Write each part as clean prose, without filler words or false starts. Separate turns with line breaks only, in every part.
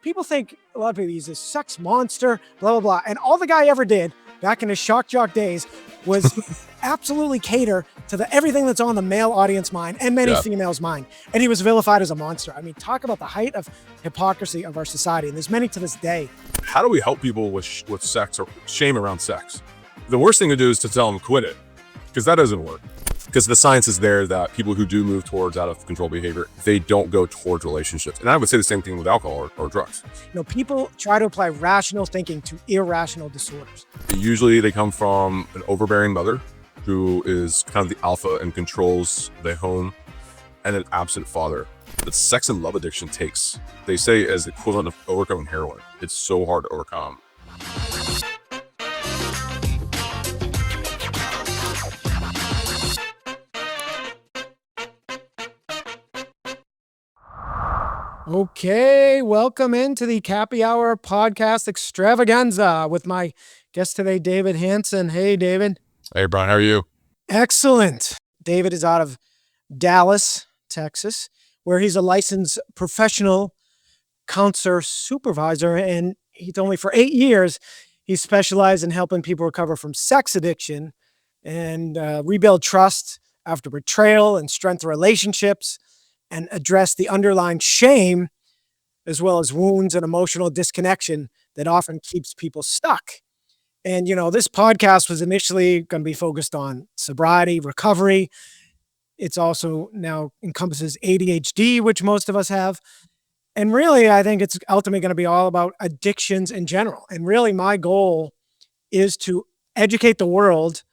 people think, a lot of people, he's a sex monster, blah, blah, blah. And all the guy ever did back in his shock jock days was absolutely cater to everything that's on the male audience mind and many females' mind. And he was vilified as a monster. I mean, talk about the height of hypocrisy of our society. And there's many to this day.
How do we help people with sex or shame around sex? The worst thing to do is to tell them quit it, because that doesn't work. Because the science is there that people who do move towards out of control behavior, they don't go towards relationships. And I would say the same thing with alcohol or drugs.
People try to apply rational thinking to irrational disorders.
Usually they come from an overbearing mother who is kind of the alpha and controls the home, and an absent father. The sex and love addiction takes, they say, as the equivalent of overcoming heroin. It's so hard to overcome.
Okay, welcome into the Cappy Hour podcast extravaganza with my guest today, David Hanson. Hey, David.
Hey, Brian, how are you?
Excellent. David is out of Dallas, Texas, where he's a licensed professional counselor supervisor, and he told me for 8 years he specialized in helping people recover from sex addiction and rebuild trust after betrayal and strengthen relationships, and address the underlying shame as well as wounds and emotional disconnection that often keeps people stuck. And, this podcast was initially going to be focused on sobriety, recovery. It's also now encompasses ADHD, which most of us have. And really, I think it's ultimately going to be all about addictions in general. And really, my goal is to educate the world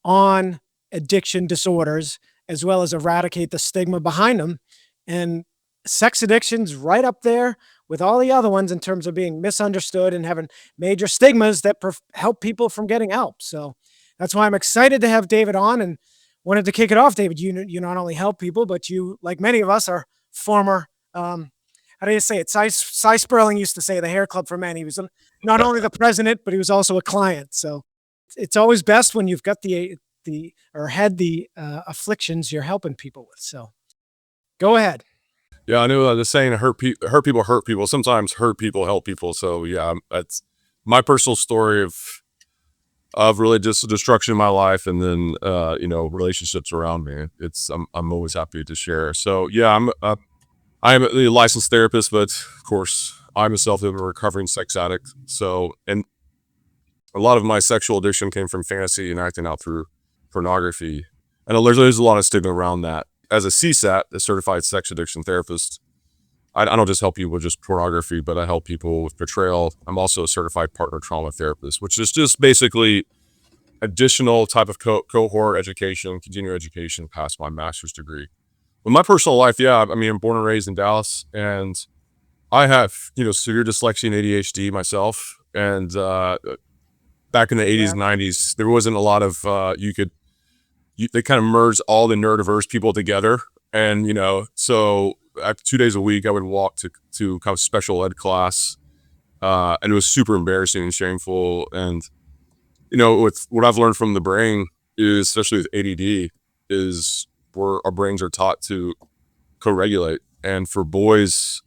on addiction disorders, as well as eradicate the stigma behind them. And sex addiction's right up there with all the other ones in terms of being misunderstood and having major stigmas that help people from getting help. So that's why I'm excited to have David on, and wanted to kick it off. David, you not only help people, but you, like many of us, are former, how do you say it? Cy Sperling used to say the Hair Club for Men. He was not only the president, but he was also a client. So it's always best when you've got the afflictions you're helping people with. So go ahead.
Yeah, I know the saying, hurt people hurt people. Sometimes hurt people help people. So yeah, that's my personal story of really just destruction in my life, and then relationships around me. I'm always happy to share. So yeah, I'm a licensed therapist, but of course I myself am a recovering sex addict. So, and a lot of my sexual addiction came from fantasy and acting out through pornography. And there's a lot of stigma around that. As a CSAT, a certified sex addiction therapist, I don't just help people with just pornography, but I help people with betrayal. I'm also a certified partner trauma therapist, which is just basically additional type of cohort education, continuing education past my master's degree. With my personal life, I'm born and raised in Dallas, and I have, severe dyslexia and ADHD myself. And back in the 80s and 90s, there wasn't a lot of, they kind of merged all the neurodiverse people together. And, so 2 days a week, I would walk to kind of special ed class. And it was super embarrassing and shameful. And, with what I've learned from the brain is, especially with ADD, is where our brains are taught to co-regulate. And for boys,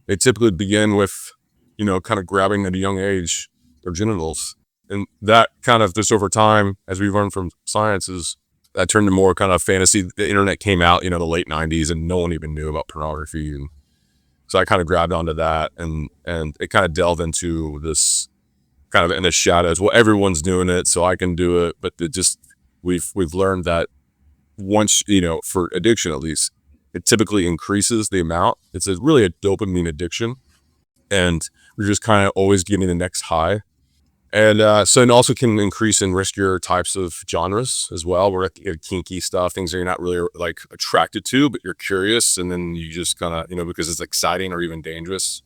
they typically begin with, kind of grabbing at a young age their genitals. And that kind of just over time, as we've learned from science, is that turned to more kind of fantasy. The internet came out, the late 90s, and no one even knew about pornography. And so I kind of grabbed onto that, and it kind of delved into this kind of in the shadows. Well, everyone's doing it, so I can do it. But we've learned that once, for addiction at least, it typically increases the amount. It's really a dopamine addiction, and we're just kind of always getting the next high. And so it also can increase in riskier types of genres as well. We're at kinky stuff, things that you're not really like attracted to, but you're curious, and then you just kind of, because it's exciting or even dangerous.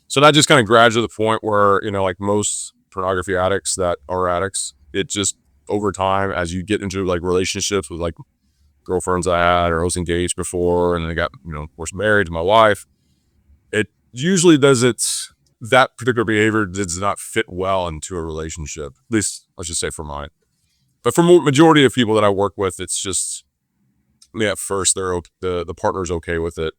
So that just kind of graduated to the point where, like most pornography addicts that are addicts, it just over time, as you get into like relationships with like girlfriends I had or I was engaged before, and then I got, of course, married to my wife, it usually that particular behavior does not fit well into a relationship. At least, let's just say for mine. But for majority of people that I work with, it's just, at first, the partner's okay with it.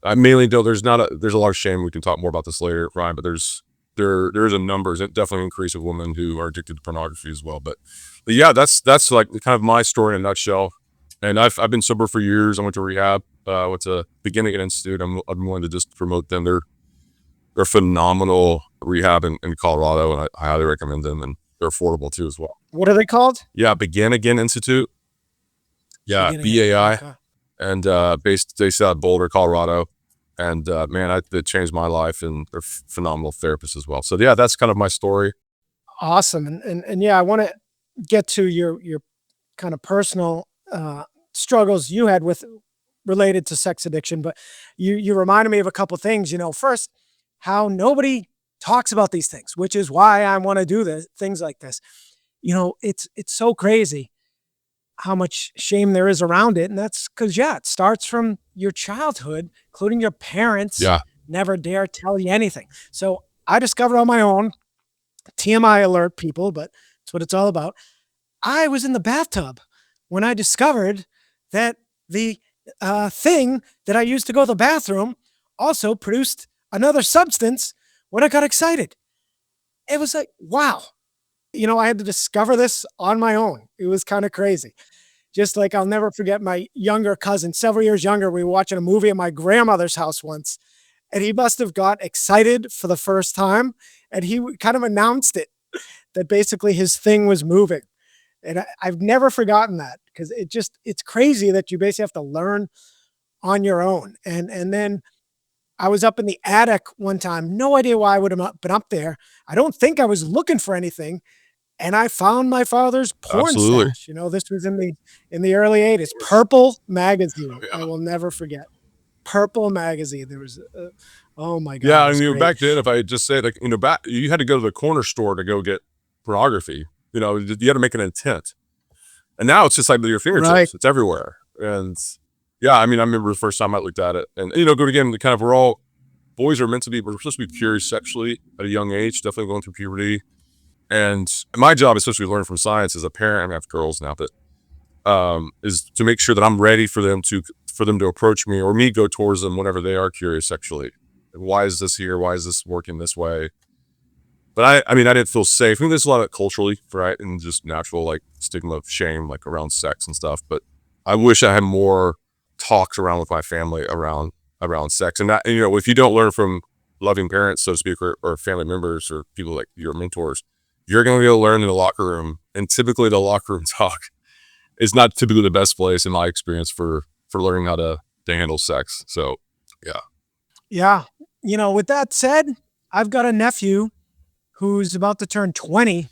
I mainly don't. There's a lot of shame. We can talk more about this later, Ryan. But there is a numbers. It definitely increase of women who are addicted to pornography as well. But yeah, that's like kind of my story in a nutshell. And I've been sober for years. I went to rehab. Went to Beginning Institute. I'm willing to just promote them. They're phenomenal rehab in Colorado, and I highly recommend them. And they're affordable too as well.
What are they called?
Yeah, Begin Again Institute. Yeah, BAI. Okay. And based out of Boulder, Colorado. And man, it changed my life, and they're phenomenal therapists as well. So yeah, that's kind of my story.
Awesome. And yeah, I want to get to your kind of personal struggles you had with related to sex addiction, but you reminded me of a couple things. First, how nobody talks about these things, which is why I want to do things like this. It's so crazy how much shame there is around it. And that's because, it starts from your childhood, including your parents.
Yeah.
Never dare tell you anything. So I discovered on my own, TMI alert, people, but it's what it's all about. I was in the bathtub when I discovered that the thing that I used to go to the bathroom also produced another substance when I got excited. It was like, wow. I had to discover this on my own. It was kind of crazy. Just like I'll never forget my younger cousin, several years younger. We were watching a movie at my grandmother's house once, and he must have got excited for the first time, and he kind of announced it, that basically his thing was moving. And I've never forgotten that, because it's crazy that you basically have to learn on your own. And then I was up in the attic one time, no idea why I would have been up there. I don't think I was looking for anything. And I found my father's porn stash. This was in the early 80s. Purple magazine.
Yeah.
I will never forget. Purple magazine. There was, oh my God.
Yeah, and back then, if I just say back, you had to go to the corner store to go get pornography. You had to make an intent. And now it's just like your fingertips. Right. It's everywhere. And yeah, I remember the first time I looked at it. And go again, kind of, we're supposed to be curious sexually at a young age, definitely going through puberty. And my job, especially learning from science as a parent, I have girls now, but is to make sure that I'm ready for them to approach me, or me go towards them whenever they are curious sexually. Why is this here? Why is this working this way? But I didn't feel safe. I think there's a lot of culturally, right, and just natural stigma of shame around sex and stuff. But I wish I had more talks around with my family around sex. And that, if you don't learn from loving parents, so to speak, or family members or people like your mentors, you're going to be able to learn in the locker room. And typically the locker room talk is not typically the best place, in my experience, for learning how to handle sex. So, yeah.
Yeah. With that said, I've got a nephew who's about to turn 20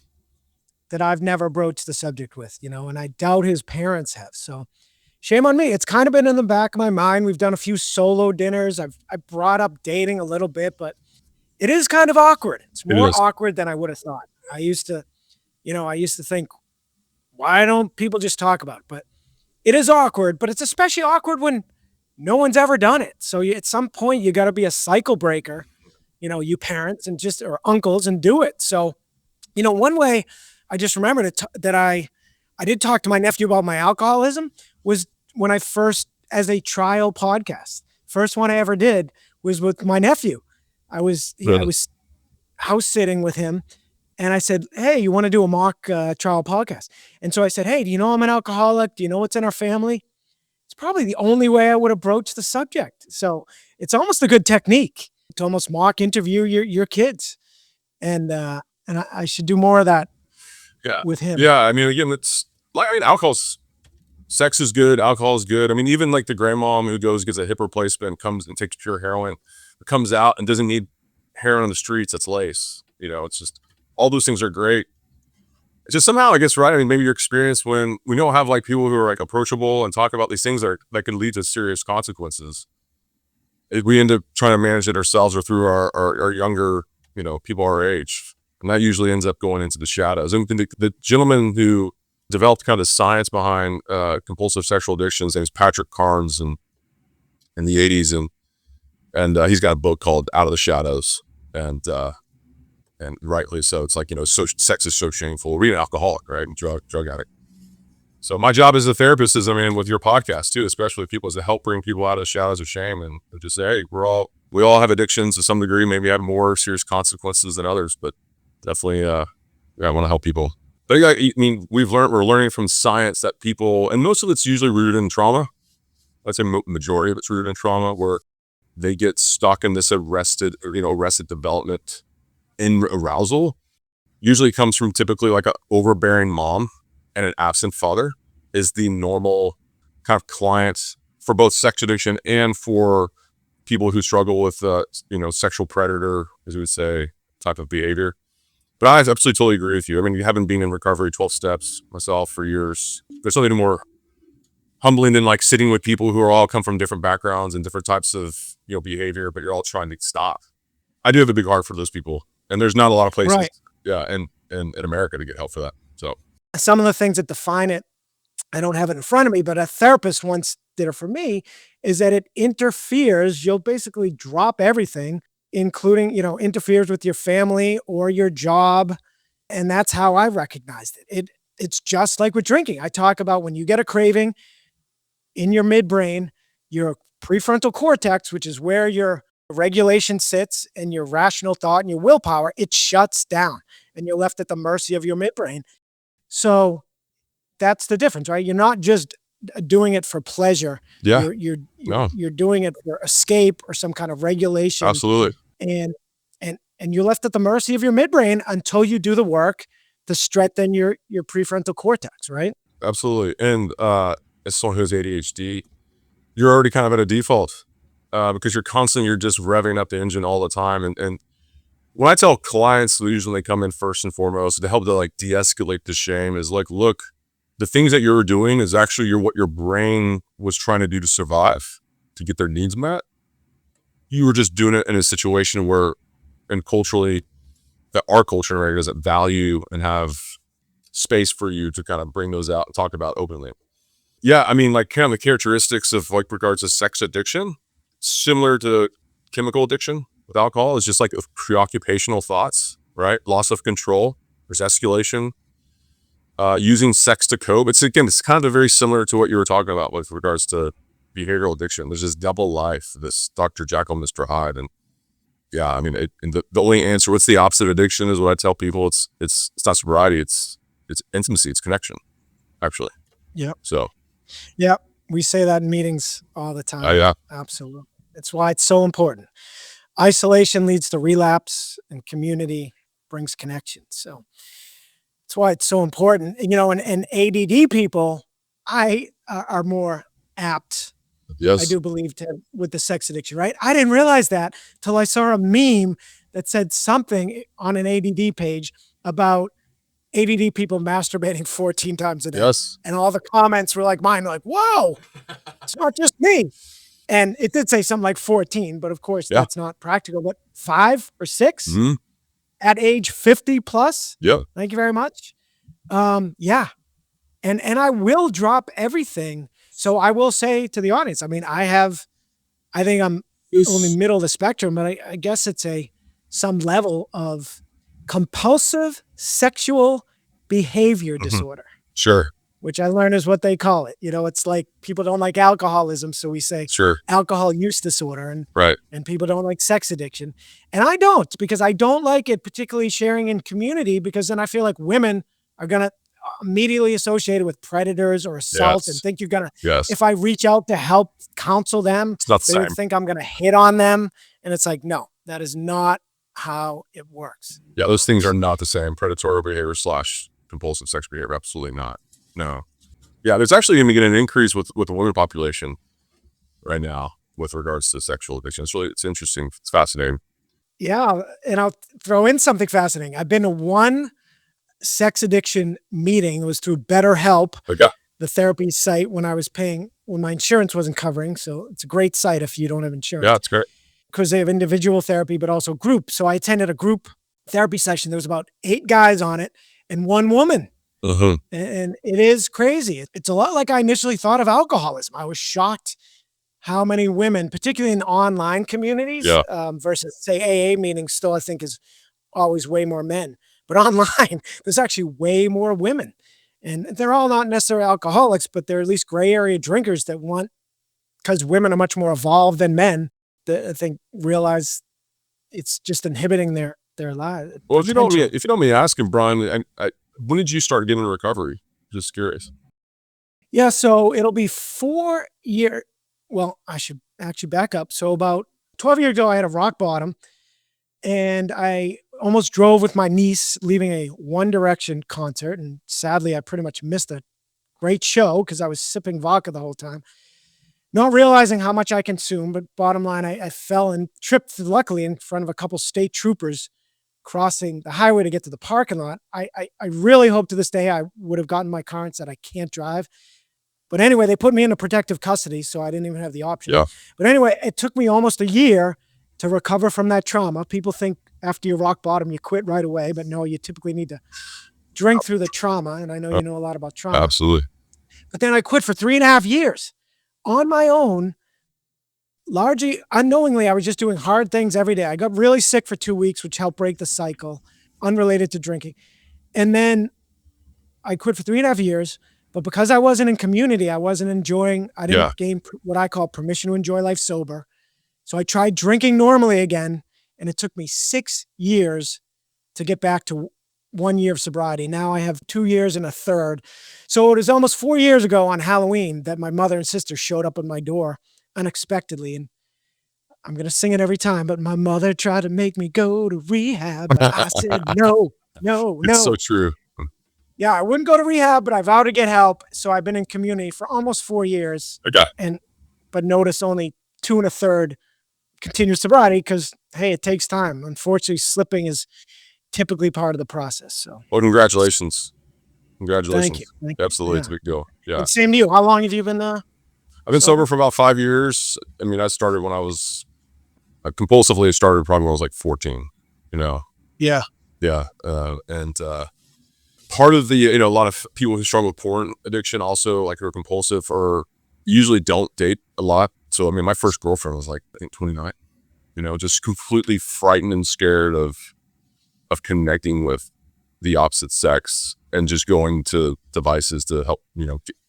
that I've never broached the subject with, and I doubt his parents have. So shame on me. It's kind of been in the back of my mind. We've done a few solo dinners. I brought up dating a little bit, but it is kind of awkward. It's more awkward than I would have thought. I used to think, why don't people just talk about it? But it is awkward, but it's especially awkward when no one's ever done it. So at some point you got to be a cycle breaker, you parents or uncles, and do it. So, one way I just remembered that I did talk to my nephew about my alcoholism was when I first, as a trial podcast, first one I ever did was with my nephew. I was house sitting with him. And I said, hey, you want to do a mock trial podcast? And so I said, hey, do you know I'm an alcoholic? Do you know what's in our family? It's probably the only way I would approach the subject. So it's almost a good technique to almost mock interview your kids. And I should do more of that with him.
Yeah, again, it's sex is good, alcohol is good. Even the grandmom who gets a hip replacement, comes and takes pure heroin, comes out and doesn't need heroin on the streets, that's lace. It's just, all those things are great. It's just somehow, I guess, right? Maybe your experience when we don't have people who are approachable and talk about these things that could lead to serious consequences. We end up trying to manage it ourselves or through our younger, people our age. And that usually ends up going into the shadows. And the gentleman who developed kind of the science behind compulsive sexual addictions, his name is Patrick Carnes, in the 80s. And he's got a book called Out of the Shadows. And rightly so. It's sex is so shameful. We're an alcoholic, right? Drug addict. So my job as a therapist is, I mean, with your podcast too, especially with people, is to help bring people out of the shadows of shame and just say, hey, we all have addictions to some degree, maybe have more serious consequences than others, but definitely, I want to help people. But yeah, I mean, we're learning from science that people, and most of it's usually rooted in trauma. I'd say majority of it's rooted in trauma, where they get stuck in this arrested development in arousal. Usually comes from typically like an overbearing mom and an absent father is the normal kind of client for both sex addiction and for people who struggle with, sexual predator, as we would say, type of behavior. But I absolutely totally agree with you. I mean, you haven't been in recovery 12 steps myself for years. There's something more humbling than like sitting with people who are all come from different backgrounds and different types of, behavior, but you're all trying to stop. I do have a big heart for those people, and there's not a lot of places,
Right.
in America to get help for that. So
Some of the things that define it, I don't have it in front of me, but a therapist once did it for me, is that it interferes. You'll basically drop everything, including, interferes with your family or your job. And that's how I recognized it. It's just like with drinking. I talk about when you get a craving in your midbrain, your prefrontal cortex, which is where your regulation sits and your rational thought and your willpower, it shuts down and you're left at the mercy of your midbrain. So that's the difference, right? You're not just doing it for pleasure.
yeah, no,
You're doing it for escape or some kind of regulation,
absolutely.
and you're left at the mercy of your midbrain until you do the work to strengthen your prefrontal cortex, right?
Absolutely. And as someone who has ADHD, you're already kind of at a default because you're just revving up the engine all the time. And when I tell clients, usually when they come in first and foremost, to help to like de-escalate the shame is like, look, the things that you're doing is actually what your brain was trying to do to survive, to get their needs met. You were just doing it in a situation where, and culturally, that our culture right, doesn't value and have space for you to kind of bring those out and talk about openly. Yeah, I mean, like kind of the characteristics of like regards to sex addiction, similar to chemical addiction with alcohol, is just like preoccupational thoughts, right? Loss of control. There's escalation. Using sex to cope. It's kind of very similar to what you were talking about with regards to behavioral addiction. There's this double life, this Dr. Jekyll, Mr. Hyde, and yeah, I mean, and the only answer, what's the opposite of addiction, is what I tell people. It's not sobriety. It's intimacy. It's connection, actually.
Yep.
So
Yep. We say that in meetings all the time.
yeah,
Absolutely. It's why it's so important. Isolation leads to relapse and community brings connection. So that's why it's so important. And ADD people, are more apt, I
yes,
do believe, with the sex addiction, right? I didn't realize that till I saw a meme that said something on an ADD page about ADD people masturbating 14 times a day.
yes,
And all the comments were like mine, like, whoa, it's not just me. And it did say something like 14, but of course
yeah,
that's not practical. But 5 or 6
mm-hmm.
at age 50 plus.
Yeah,
Thank you very much. Yeah. And I will drop everything. So I will say to the audience, I mean, I think I'm only middle of the spectrum, but I guess it's some level of compulsive sexual behavior disorder,
sure,
which I learned is what they call it. It's like people don't like alcoholism, so we say
sure,
alcohol use disorder, and
right,
people don't like sex addiction. And I don't, because I don't like it, particularly sharing in community, because then I feel like women are going to immediately associate it with predators or assault and
yes,
think you're going to,
yes.
if I reach out to help counsel them,
It's not the
they would
same.
think I'm going to hit on them. And it's like, no, that is not how it works.
Yeah, those things are not the same. Predatory behavior / compulsive sex behavior, absolutely not. No. Yeah, there's actually going to get an increase with the women population right now with regards to sexual addiction. It's interesting. It's fascinating.
Yeah. And I'll throw in something fascinating. I've been to one sex addiction meeting. It was through BetterHelp,
But yeah,
the therapy site, when my insurance wasn't covering. So it's a great site if you don't have insurance,
yeah, it's great.
because they have individual therapy, but also group. So I attended a group therapy session. There was about 8 guys on it and 1 woman.
Uh-huh.
And it is crazy. It's a lot like I initially thought of alcoholism. I was shocked how many women, particularly in online communities,
Yeah,
versus say AA meetings, still I think is always way more men. But online, there's actually way more women. And they're all not necessarily alcoholics, but they're at least gray area drinkers that want, because women are much more evolved than men, that I think realize it's just inhibiting their life
Well,
potential.
if you don't mind me asking, Brian, when did you start getting into recovery? Just curious.
Yeah, so it'll be 4 year. Well, I should actually back up. So about 12 years ago, I had a rock bottom, and I almost drove with my niece leaving a One Direction concert, and sadly, I pretty much missed a great show because I was sipping vodka the whole time, not realizing how much I consumed. But bottom line, I fell and tripped, luckily, in front of a couple state troopers crossing the highway to get to the parking lot. I really hope to this day I would have gotten my car and said I can't drive. But anyway, they put me into protective custody, so I didn't even have the option.
Yeah.
But anyway, it took me almost a year to recover from that trauma. People think after you rock bottom, you quit right away, but no, you typically need to drink through the trauma. And I know
Uh,
you know a lot about trauma.
Absolutely.
But then I quit for 3.5 years on my own, largely unknowingly. I was just doing hard things every day. I got really sick for 2 weeks, which helped break the cycle, unrelated to drinking. And then I quit for 3.5 years. But because I wasn't in community, I wasn't enjoying, I
Yeah.
didn't gain what I call permission to enjoy life sober. So I tried drinking normally again, and it took me 6 years to get back to 1 year of sobriety. Now I have 2 years and a third. So it was almost 4 years ago on Halloween that my mother and sister showed up at my door unexpectedly. And I'm going to sing it every time, but my mother tried to make me go to rehab, but I said, no, no,
It's so
no.
true.
Yeah, I wouldn't go to rehab, but I vowed to get help. So I've been in community for almost 4 years,
Okay.
but notice only 2 1/3 continuous sobriety because, hey, it takes time. Unfortunately, slipping is typically part of the process. So
Well, congratulations.
thank you.
Congratulations.
Thank you.
Absolutely.
Yeah.
It's a big deal. Yeah.
And same to you. How long have you been
I've been
sober?
sober for about 5 years. I mean, I started when I was compulsively. I started probably when I was like 14, you know?
Yeah.
Yeah. And part of the, a lot of people who struggle with porn addiction also, like, who are compulsive, or usually don't date a lot. So, I mean, my first girlfriend was like, I think 29, just completely frightened and scared of connecting with the opposite sex and just going to devices to help,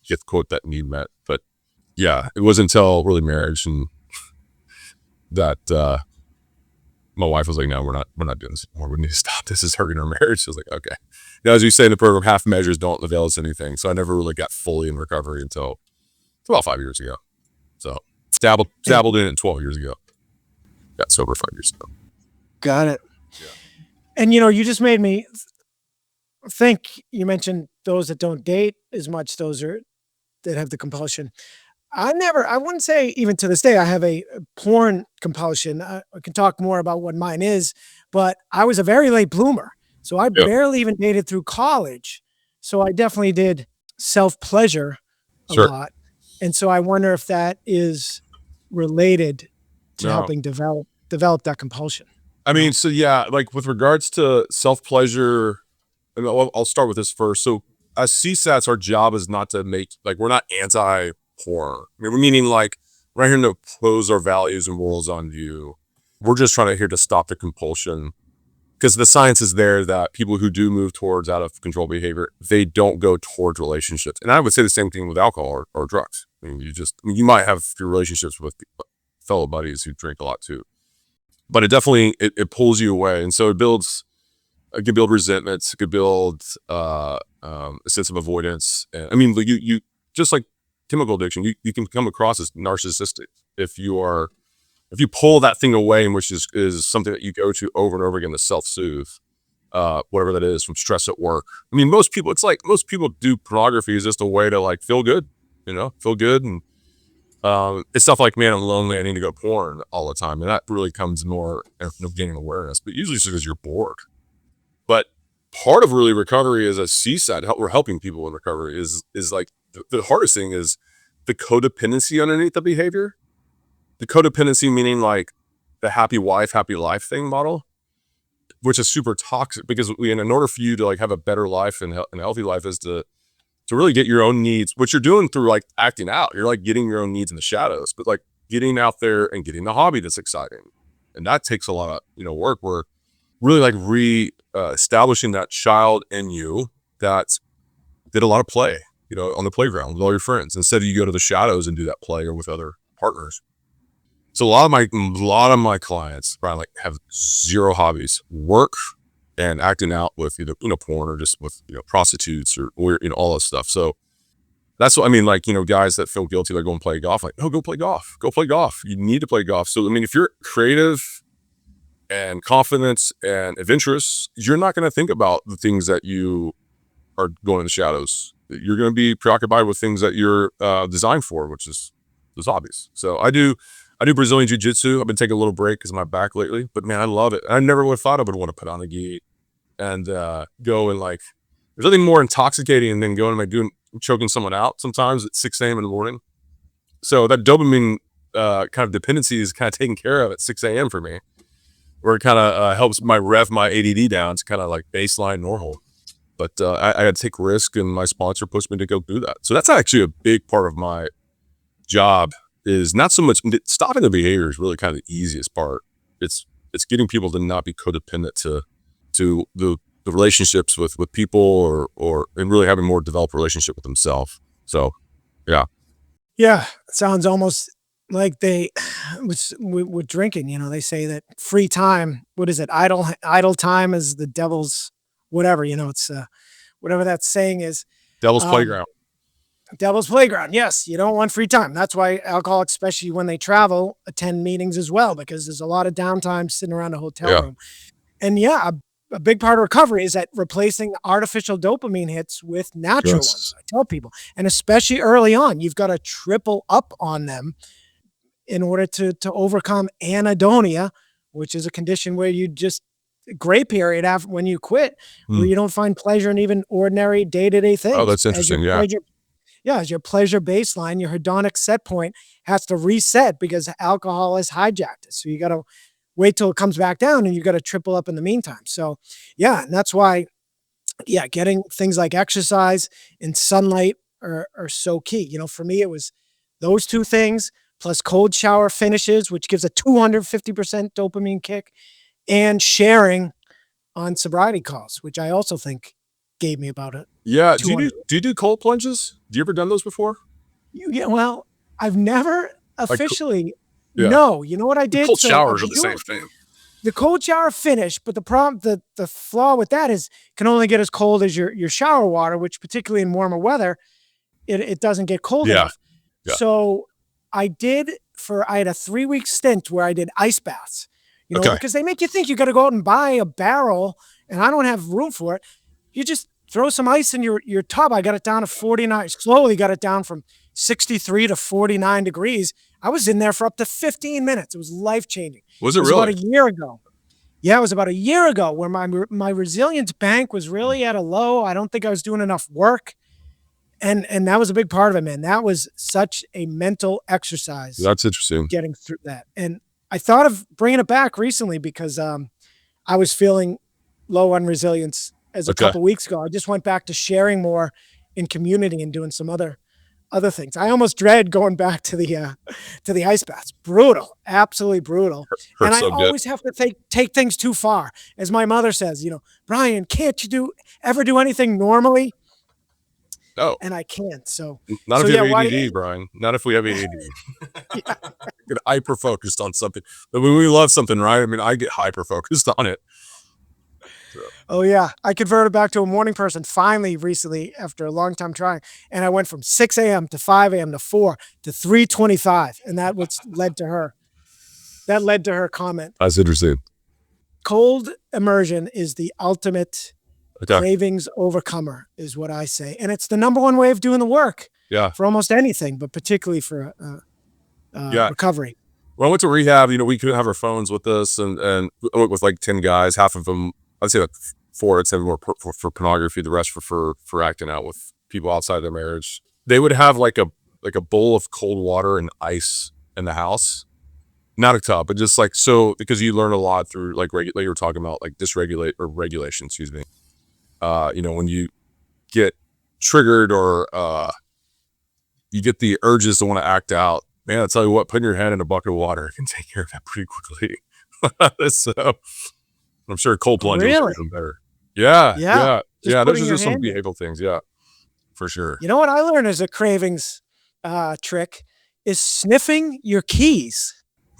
get quote that need met. But yeah, it wasn't until really marriage and that, my wife was like, no, we're not doing this anymore. We need to stop. This is hurting our marriage. I was like, okay. Now, as you say in the program, half measures don't avail us anything. So I never really got fully in recovery until about 5 years ago. So dabbled in it 12 years ago. Got sober 5 years ago.
Got it.
Yeah.
And you just made me think. You mentioned those that don't date as much, those that have the compulsion. I wouldn't say even to this day I have a porn compulsion. I can talk more about what mine is, but I was a very late bloomer. So I
Yeah.
barely even dated through college. So I definitely did self-pleasure a
Sure.
lot. And so I wonder if that is related to
No.
helping develop that compulsion.
I mean, so yeah, like with regards to self-pleasure, and I'll start with this first. So as CSATs, our job is not to make, like, we're not anti-porn. I mean, we're meaning, like, we're not here to impose our values and morals on you. We're just trying to here to stop the compulsion, because the science is there that people who do move towards out of control behavior, they don't go towards relationships. And I would say the same thing with alcohol or drugs. I mean, you might have your relationships with fellow buddies who drink a lot too, but it definitely, it pulls you away. And so it could build resentments, it could build a sense of avoidance. And I mean, you just like chemical addiction, you can come across as narcissistic if you pull that thing away, and which is something that you go to over and over again to self-soothe, whatever that is, from stress at work. I mean, most people do pornography as just a way to, like, feel good, and it's stuff like, man, I'm lonely, I need to go porn all the time, and that really comes more of gaining awareness, but usually it's because you're bored. But part of really recovery as a CSAT, we're helping people in recovery, is like the hardest thing is the codependency underneath the behavior. The codependency meaning, like, the happy wife, happy life thing model, which is super toxic, because in order for you to, like, have a better life and a healthy life is to really get your own needs, which you're doing through, like, acting out. You're, like, getting your own needs in the shadows, but, like, getting out there and getting the hobby that's exciting. And that takes a lot of, work. We're really, like, establishing that child in you that did a lot of play, on the playground with all your friends, instead of you go to the shadows and do that play or with other partners. So a lot of my clients, Brian, like, have zero hobbies: work and acting out with either porn or just with prostitutes or all that stuff. So that's what I mean. Like, guys that feel guilty, like, go and play golf. Like, no, go play golf. Go play golf. You need to play golf. So I mean, if you're creative and confident and adventurous, you're not going to think about the things that you are going in the shadows. You're going to be preoccupied with things that you're designed for, which is those hobbies. So I do Brazilian jiu-jitsu. I've been taking a little break because of my back lately, but man, I love it. I never would have thought I would want to put on the gi and go and, like, there's nothing more intoxicating than going and, like, choking someone out sometimes at 6 a.m. in the morning. So that dopamine kind of dependency is kind of taken care of at 6 a.m. for me, where it kind of helps my ADD down to kind of like baseline normal. But I had to take risk, and my sponsor pushed me to go do that. So that's actually a big part of my job, is not so much stopping the behavior is really kind of the easiest part. It's getting people to not be codependent to the relationships with people and really having more developed relationship with themselves. So yeah.
Yeah, it sounds almost like they with drinking, they say that free time, what is it? Idle time is the devil's whatever, it's whatever that saying is.
Devil's playground.
Devil's playground. Yes, you don't want free time. That's why alcoholics, especially when they travel, attend meetings as well, because there's a lot of downtime sitting around a hotel room. And yeah, a big part of recovery is that replacing artificial dopamine hits with natural ones. I tell people, and especially early on, you've got to triple up on them in order to overcome anhedonia, which is a condition where you just gray period after when you quit, where you don't find pleasure in even ordinary day-to-day things.
Oh, that's interesting.
As your pleasure baseline, your hedonic set point has to reset because alcohol has hijacked it. So you got to wait till it comes back down, and you got to triple up in the meantime. So yeah, and that's why, getting things like exercise and sunlight are so key. For me, it was those two things plus cold shower finishes, which gives a 250% dopamine kick, and sharing on sobriety calls, which I also think gave me about it.
Yeah. Do you do cold plunges? Do you ever done those before?
Well, I've never officially. No, you know what I did?
Cold showers are the same thing.
The cold shower finish, but the problem, the flaw with that is it can only get as cold as your shower water, which particularly in warmer weather, it doesn't get cold enough. Yeah. So I had a 3-week stint where I did ice baths, because they make you think you got to go out and buy a barrel, and I don't have room for it. You just throw some ice in your tub. I got it down to 49, slowly got it down from 63 to 49 degrees. I was in there for up to 15 minutes. It was life-changing.
Was it really?
About a year ago. Yeah, it was about a year ago where my resilience bank was really at a low. I don't think I was doing enough work. And that was a big part of it, man. That was such a mental exercise.
That's interesting.
Getting through that. And I thought of bringing it back recently because I was feeling low on resilience as a couple weeks ago. I just went back to sharing more in community and doing some other things. I almost dread going back to the ice baths. Brutal, absolutely brutal. And I always have to take things too far. As my mother says, Brian, can't you ever do anything normally?
No.
And I can't. So
not if you have ADD, Brian. Not if we have ADD. Get hyper focused on something. But when we love something, right? I mean, I get hyper focused on it.
So. Oh yeah, I converted back to a morning person finally recently after a long time trying, and I went from 6 a.m. to 5 a.m. to 4 to 3:25, and that led to her comment.
That's interesting.
Cold immersion is the ultimate cravings overcomer, is what I say, and it's the number one way of doing the work.
Yeah.
For almost anything, but particularly for recovery.
When I went to rehab, we couldn't have our phones with us, and I went with like 10 guys. Half of them, I'd say like 4 I'd say more for pornography, the rest for acting out with people outside their marriage. They would have like a bowl of cold water and ice in the house, not a tub, but just like, so, because you learn a lot through like you were talking about, like regulation, excuse me. When you get triggered or you get the urges to want to act out, man, I'll tell you what, putting your head in a bucket of water can take care of that pretty quickly. So I'm sure cold plunges are even better. Yeah. Those are just some behavioral things. Yeah. for sure.
You know what I learned as a cravings trick is sniffing your keys.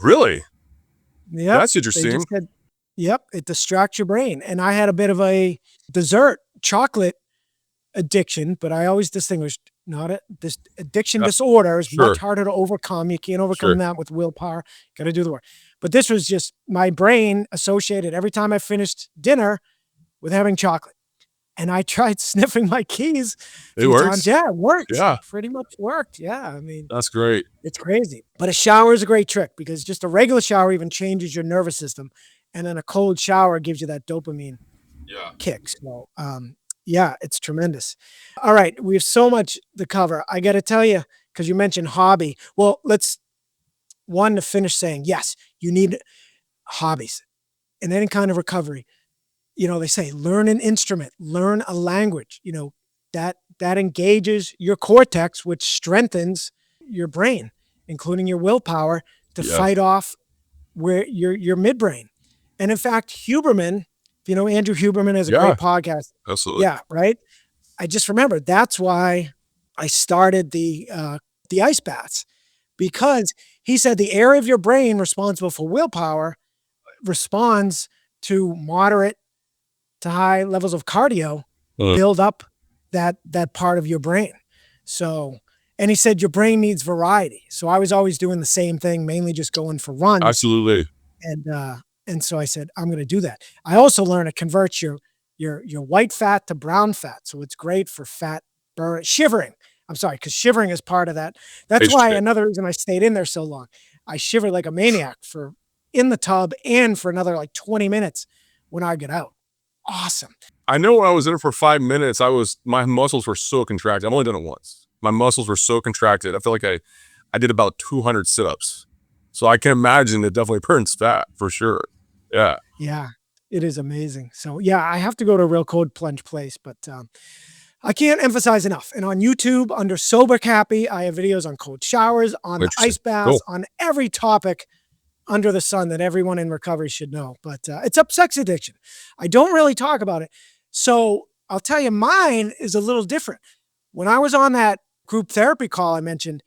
Really?
Yep.
That's
They just
interesting.
said, yep, it distracts your brain. And I had a bit of a dessert chocolate addiction, but I always distinguished not a this addiction
Yeah,
disorder is much
sure,
harder to overcome. You can't overcome
sure.
that with willpower. Got to do the work. But this was just my brain associated every time I finished dinner with having chocolate. And I tried sniffing my keys a
It
few times.
works?
Yeah, it worked.
Yeah,
Pretty much worked. Yeah. I mean,
that's great.
it's crazy. But a shower is a great trick because just a regular shower even changes your nervous system. And then a cold shower gives you that dopamine
Yeah.
kick. So, yeah, it's tremendous. All right. We have so much to cover. I got to tell you, because you mentioned hobby. Well, let's one to finish saying, yes, you need hobbies in any kind of recovery. They say learn an instrument, learn a language, that engages your cortex, which strengthens your brain, including your willpower to
Yeah.
fight off where your midbrain. And in fact, Huberman, if you know Andrew Huberman has a
Yeah,
great podcast.
absolutely.
Yeah, right. I just remembered that's why I started the ice baths because he said the area of your brain responsible for willpower responds to moderate to high levels of cardio,
Uh,
build up that part of your brain. So, and he said your brain needs variety. So I was always doing the same thing, mainly just going for runs.
absolutely.
And so I said, I'm going to do that. I also learned to convert your white fat to brown fat. So it's great for fat burn shivering. I'm sorry, because shivering is part of that. That's why
HJ.
another reason I stayed in there so long. I shivered like a maniac for in the tub and for another like 20 minutes when I get out. Awesome.
I know when I was in it for 5 minutes, my muscles were so contracted. I've only done it once. My muscles were so contracted. I feel like I did about 200 sit-ups. So I can imagine it definitely burns fat for sure. Yeah.
Yeah, it is amazing. So yeah, I have to go to a real cold plunge place, but I can't emphasize enough. And on YouTube under Sober Cappy, I have videos on cold showers, on the
Interesting.
ice baths,
Cool.
on every topic under the sun that everyone in recovery should know. But it's up sex addiction. I don't really talk about it. So I'll tell you, mine is a little different. When I was on that group therapy call I mentioned,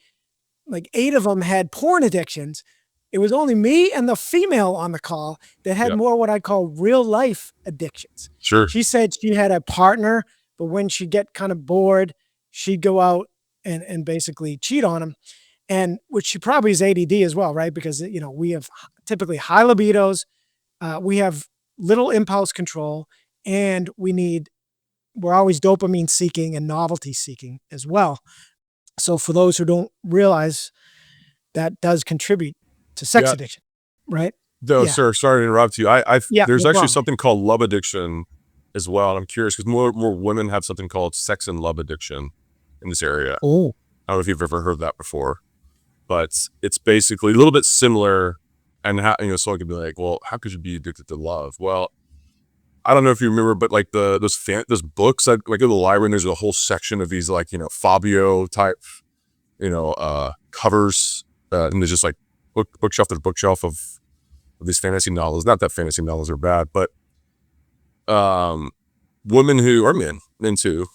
like 8 of them had porn addictions. It was only me and the female on the call that had
Yeah.
more what I call real life addictions.
Sure.
She said she had a partner, but when she'd get kind of bored, she'd go out and basically cheat on him. And which she probably is ADD as well, right? Because, we have typically high libidos, we have little impulse control, and we're always dopamine seeking and novelty seeking as well. So for those who don't realize, that does contribute to sex
Yeah.
addiction, right?
No,
Yeah.
sir, sorry to interrupt you.
Yeah,
There's
no
actually
problem.
something called love addiction as well. And I'm curious because more women have something called sex and love addiction in this area.
Oh,
I don't know if you've ever heard that before, but it's basically a little bit similar. And how, someone could be like, well, how could you be addicted to love? Well, I don't know if you remember, but like those books, like go to the library and there's a whole section of these like, Fabio type, covers. And there's just like bookshelf to bookshelf of these fantasy novels. Not that fantasy novels are bad, but women who are men too,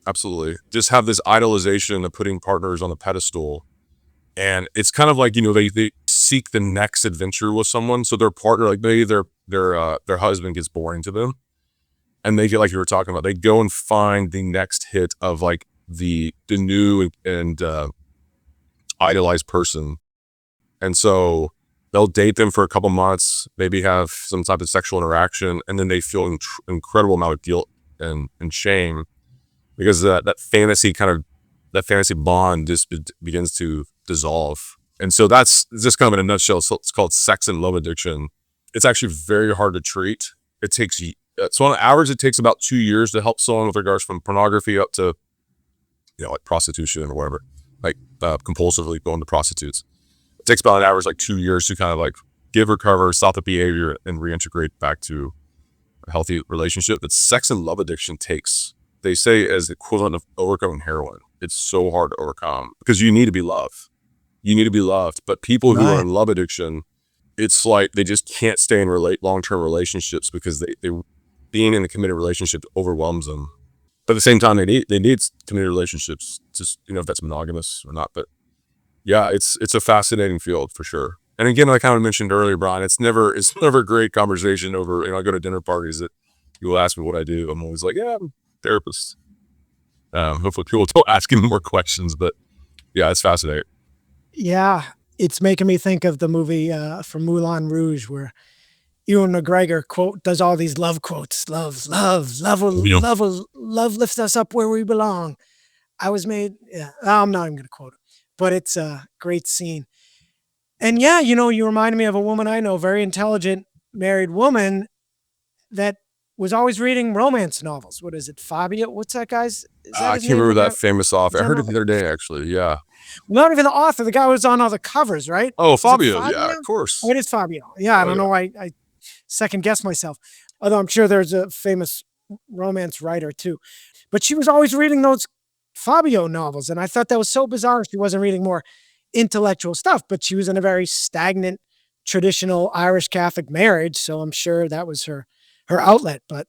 absolutely, just have this idolization of putting partners on the pedestal. And it's kind of like, they seek the next adventure with someone. So their partner, like maybe their husband gets boring to them. And they get, like you were talking about, they go and find the next hit of like the new and idolized person. And so they'll date them for a couple months, maybe have some type of sexual interaction, and then they feel incredible amount of guilt and shame because that fantasy bond just begins to dissolve. And so that's just kind of in a nutshell. So it's called sex and love addiction. It's actually very hard to treat. It takes, so on average, it takes about 2 years to help someone with regards from pornography up to, like prostitution or whatever, like compulsively going to prostitutes. It takes about an average like 2 years to kind of like recover, stop the behavior, and reintegrate back to a healthy relationship. But sex and love addiction takes, they say, as equivalent of overcoming heroin. It's so hard to overcome because you need to be loved. You need to be loved. But people who are in love addiction, it's like they just can't stay in long-term relationships because they being in a committed relationship overwhelms them. But at the same time, they need committed relationships, just, if that's monogamous or not. But yeah, it's a fascinating field for sure. And again, like I mentioned earlier, Brian, it's never a great conversation over, I go to dinner parties that people ask me what I do. I'm always like, yeah, I'm a therapist. Hopefully people don't ask me more questions, but yeah, it's fascinating.
Yeah, it's making me think of the movie from Moulin Rouge where Ewan McGregor does all these love quotes. Love lifts us up where we belong. I was made. Yeah, I'm not even going to quote it, but it's a great scene. And yeah, you reminded me of a woman I know, very intelligent married woman that was always reading romance novels. What is it, Fabio? What's that guy's? Is that
I
his
can't
name?
remember
The guy?
that famous author.
Is
I
that
heard it
not,
the other day, actually. Yeah.
not even the author? The guy was on all the covers, right?
Oh,
Is it
Fabio. Yeah,
Fabio?
of
Oh,
course.
it is Fabio. Yeah, I
Oh
don't
yeah.
know why I second guessed myself. Although I'm sure there's a famous romance writer too. But she was always reading those Fabio novels. And I thought that was so bizarre. She wasn't reading more intellectual stuff, but she was in a very stagnant, traditional Irish Catholic marriage. So I'm sure that was her outlet. But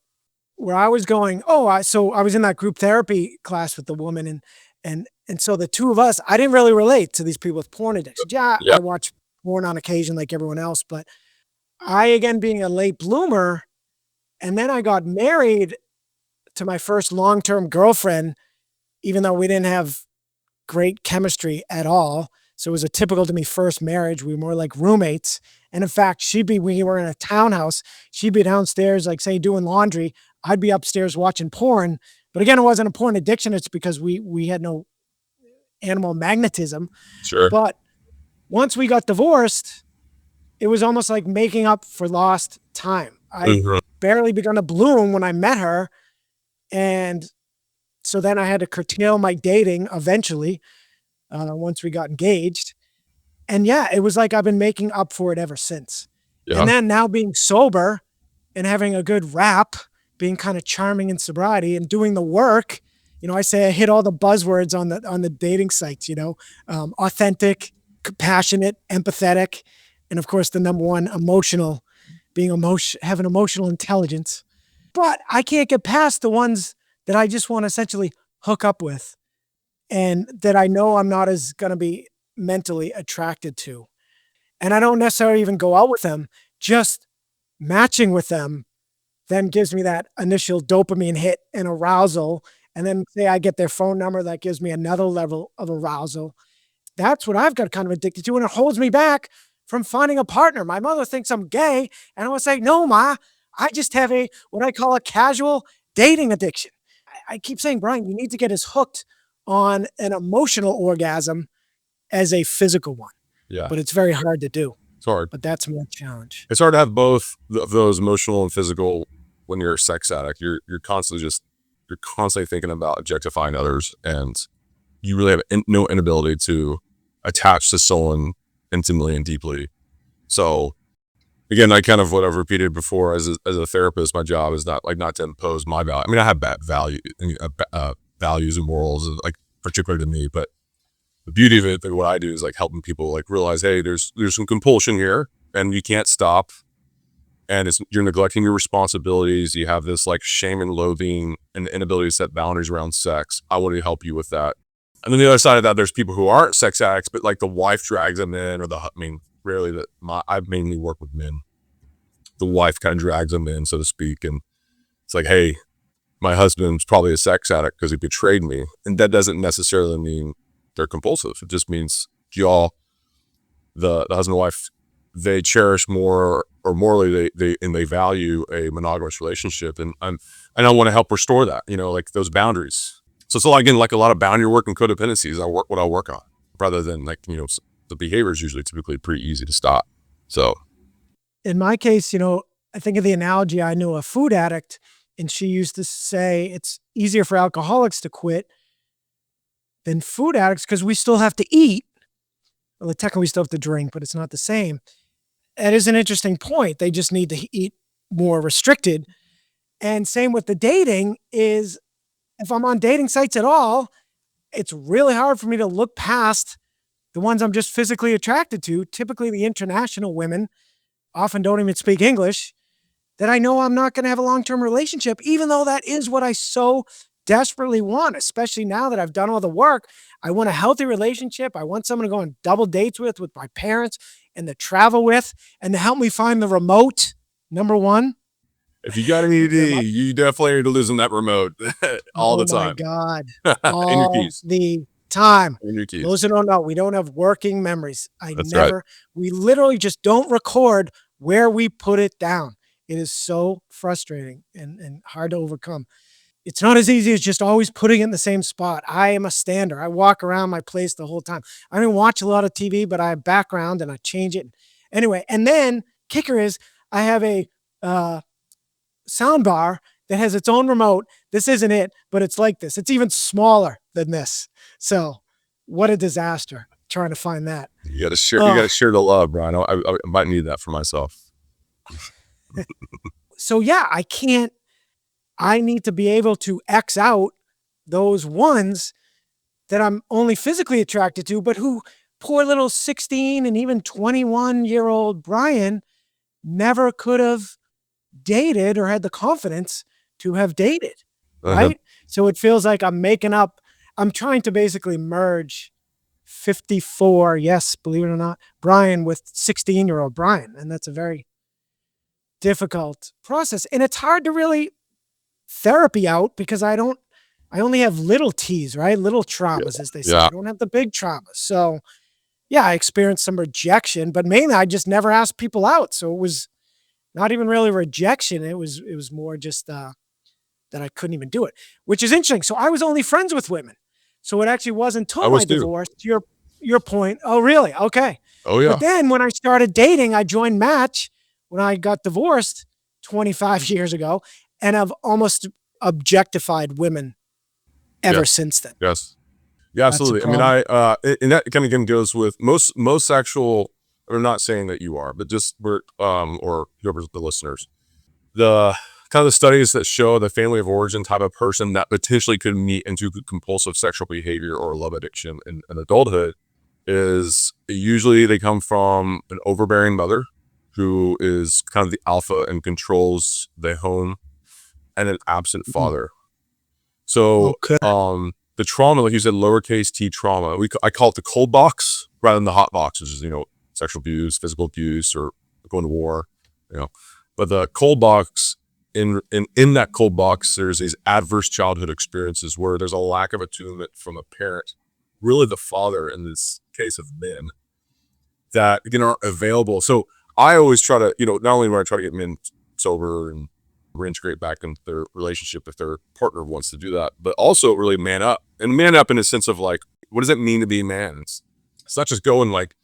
where I was going, so I was in that group therapy class with the woman and so the two of us, I didn't really relate to these people with porn addictions. Yeah,
Yeah.
I watch porn on occasion like everyone else, but I, again, being a late bloomer, and then I got married to my first long-term girlfriend, even though we didn't have great chemistry at all. So it was a typical to me first marriage. We were more like roommates. And in fact, we were in a townhouse. She'd be downstairs, like say doing laundry. I'd be upstairs watching porn. But again, it wasn't a porn addiction. It's because we had no animal magnetism.
Sure.
But once we got divorced, it was almost like making up for lost time. I
Mhm.
barely begun to bloom when I met her. And so then I had to curtail my dating eventually, once we got engaged. And yeah, it was like I've been making up for it ever since. And
Yeah.
then now being sober and having a good rap, being kind of charming in sobriety and doing the work, I say I hit all the buzzwords on the dating sites, authentic, compassionate, empathetic, and of course the number one, emotional, having emotional intelligence. But I can't get past the ones that I just want to essentially hook up with and that I know I'm not as going to be mentally attracted to. And I don't necessarily even go out with them, just matching with them then gives me that initial dopamine hit and arousal. And then say I get their phone number, that gives me another level of arousal. That's what I've got kind of addicted to. And it holds me back from finding a partner. My mother thinks I'm gay. And I was like, no, Ma, I just have what I call a casual dating addiction. I keep saying, Brian, you need to get as hooked on an emotional orgasm as a physical one.
Yeah.
But it's very hard to do.
It's hard.
But that's my challenge.
It's hard to have both of those, emotional and physical, when you're a sex addict. You're constantly thinking about objectifying others, and you really have no inability to attach to someone intimately and deeply. So again, I kind of, what I've repeated before, as a therapist, my job is not to impose my value. I mean, I have values and morals, like particularly to me, but the beauty of it, what I do, is like helping people like realize, hey, there's some compulsion here, and you can't stop, and you're neglecting your responsibilities. You have this like shame and loathing and inability to set boundaries around sex. I want to help you with that. And then the other side of that, there's people who aren't sex addicts, but like the wife drags them in, or rarely I mainly work with men. The wife kind of drags them in, so to speak, and it's like, hey, my husband's probably a sex addict because he betrayed me, and that doesn't necessarily mean they're compulsive. It just means the husband and wife, they cherish more, or morally they value a monogamous relationship, and I want to help restore that, like those boundaries. So it's again like a lot of boundary work and codependencies. What I work on, rather than like the behavior is usually typically pretty easy to stop. So
in my case, I think of the analogy. I knew a food addict, and she used to say it's easier for alcoholics to quit than food addicts because we still have to eat. Well, technically we still have to drink, but it's not the same. That is an interesting point. They just need to eat more restricted. And same with the dating is, if I'm on dating sites at all, it's really hard for me to look past the ones I'm just physically attracted to. Typically the international women often don't even speak English, that I know I'm not going to have a long-term relationship, even though that is what I so desperately want, especially now that I've done all the work. I want a healthy relationship. I want someone to go on double dates with my parents, and to travel with, and to help me find the remote. Number one,
If you got an
the
ED, you definitely need to losing that remote all
oh
the
my
time.
God,
And your
all
keys.
the time.
And your keys.
Those who don't know, we don't have working memories.
That's right.
We literally just don't record where we put it down. It is so frustrating and hard to overcome. It's not as easy as just always putting it in the same spot. I am a stander. I walk around my place the whole time. I don't watch a lot of TV, but I have background and I change it. Anyway, and then kicker is I have a uh, sound bar that has its own remote. This isn't it, but it's like this. It's even smaller than this. So what a disaster trying to find that.
You gotta share. You
Oh,
gotta share the love, Brian. I might need that for myself.
so yeah, I can't. I need to be able to X out those ones that I'm only physically attracted to, but who poor little 16 and even 21-year-old Brian never could have dated or had the confidence to have dated,
Uh-huh.
right? So it feels like I'm trying to basically merge 54, yes, believe it or not, Brian with 16-year-old Brian. And that's a very difficult process. And it's hard to really therapy out because I only have little T's, right? Little traumas, as they say.
Yeah.
I don't have the big traumas. So yeah, I experienced some rejection, but mainly I just never asked people out. So it was not even really rejection. It was more just that I couldn't even do it, which is interesting. So I was only friends with women. So it actually wasn't
I
until my
was too.
divorce, to your point. Oh, really? Okay.
Oh
But
yeah.
then when I started dating, I joined Match when I got divorced 25 years ago, and I've almost objectified women ever
Yes.
since then.
Yes. Yeah,
That's a
absolutely. I mean,
problem.
and that kind of again goes with most sexual. I'm not saying that you are, but just we're or whoever's the listeners. The kind of the studies that show the family of origin type of person that potentially could meet into compulsive sexual behavior or love addiction in adulthood is usually they come from an overbearing mother who is kind of the alpha and controls the home, and an absent
Mhm.
father. So
Okay.
the trauma, like you said, lowercase t trauma, I call it the cold box rather than the hot box, which is, sexual abuse, physical abuse, or going to war, you know. But the cold box, in that cold box, there's these adverse childhood experiences where there's a lack of attunement from a parent, really the father in this case of men, that again aren't available. So I always try to, not only when I try to get men sober and reintegrate back into their relationship if their partner wants to do that, but also really man up, and man up in a sense of like, what does it mean to be a man? It's not just going like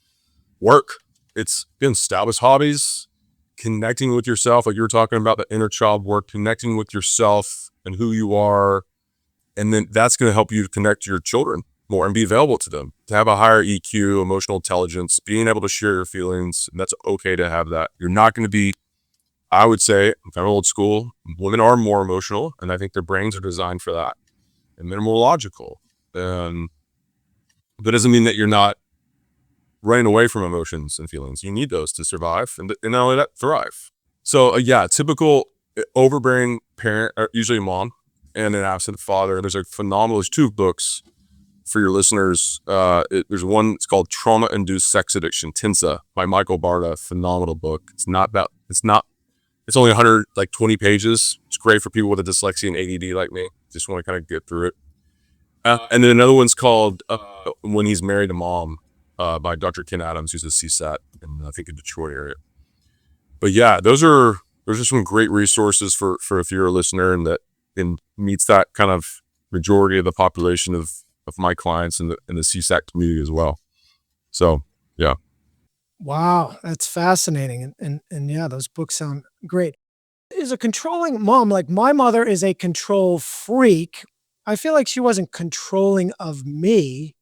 work. It's being established hobbies, connecting with yourself, like you were talking about the inner child work, connecting with yourself and who you are, and then that's going to help you to connect to your children more and be available to them, to have a higher EQ, emotional intelligence, being able to share your feelings. And that's okay to have that. You're not going to be, I would say, I'm kind of old school, women are more emotional, and I think their brains are designed for that. And men are more logical. And that doesn't mean that you're not running away from emotions and feelings. You need those to survive, and not only that, thrive. So yeah, typical overbearing parent, usually a mom, and an absent father. There's two books for your listeners. There's one, it's called Trauma-Induced Sex Addiction, TINSA, by Michael Barta. Phenomenal book. It's only 120 pages. It's great for people with a dyslexia and ADD like me. Just want to kind of get through it. And then another one's called When He's Married a Mom, by Dr. Ken Adams, who's a CSAT in, I think, in Detroit area. But yeah, those are some great resources for if you're a listener and that meets that kind of majority of the population of my clients in the CSAT community as well. So yeah.
Wow, that's fascinating. And yeah, those books sound great. Is a controlling mom, like my mother is a control freak. I feel like she wasn't controlling of me,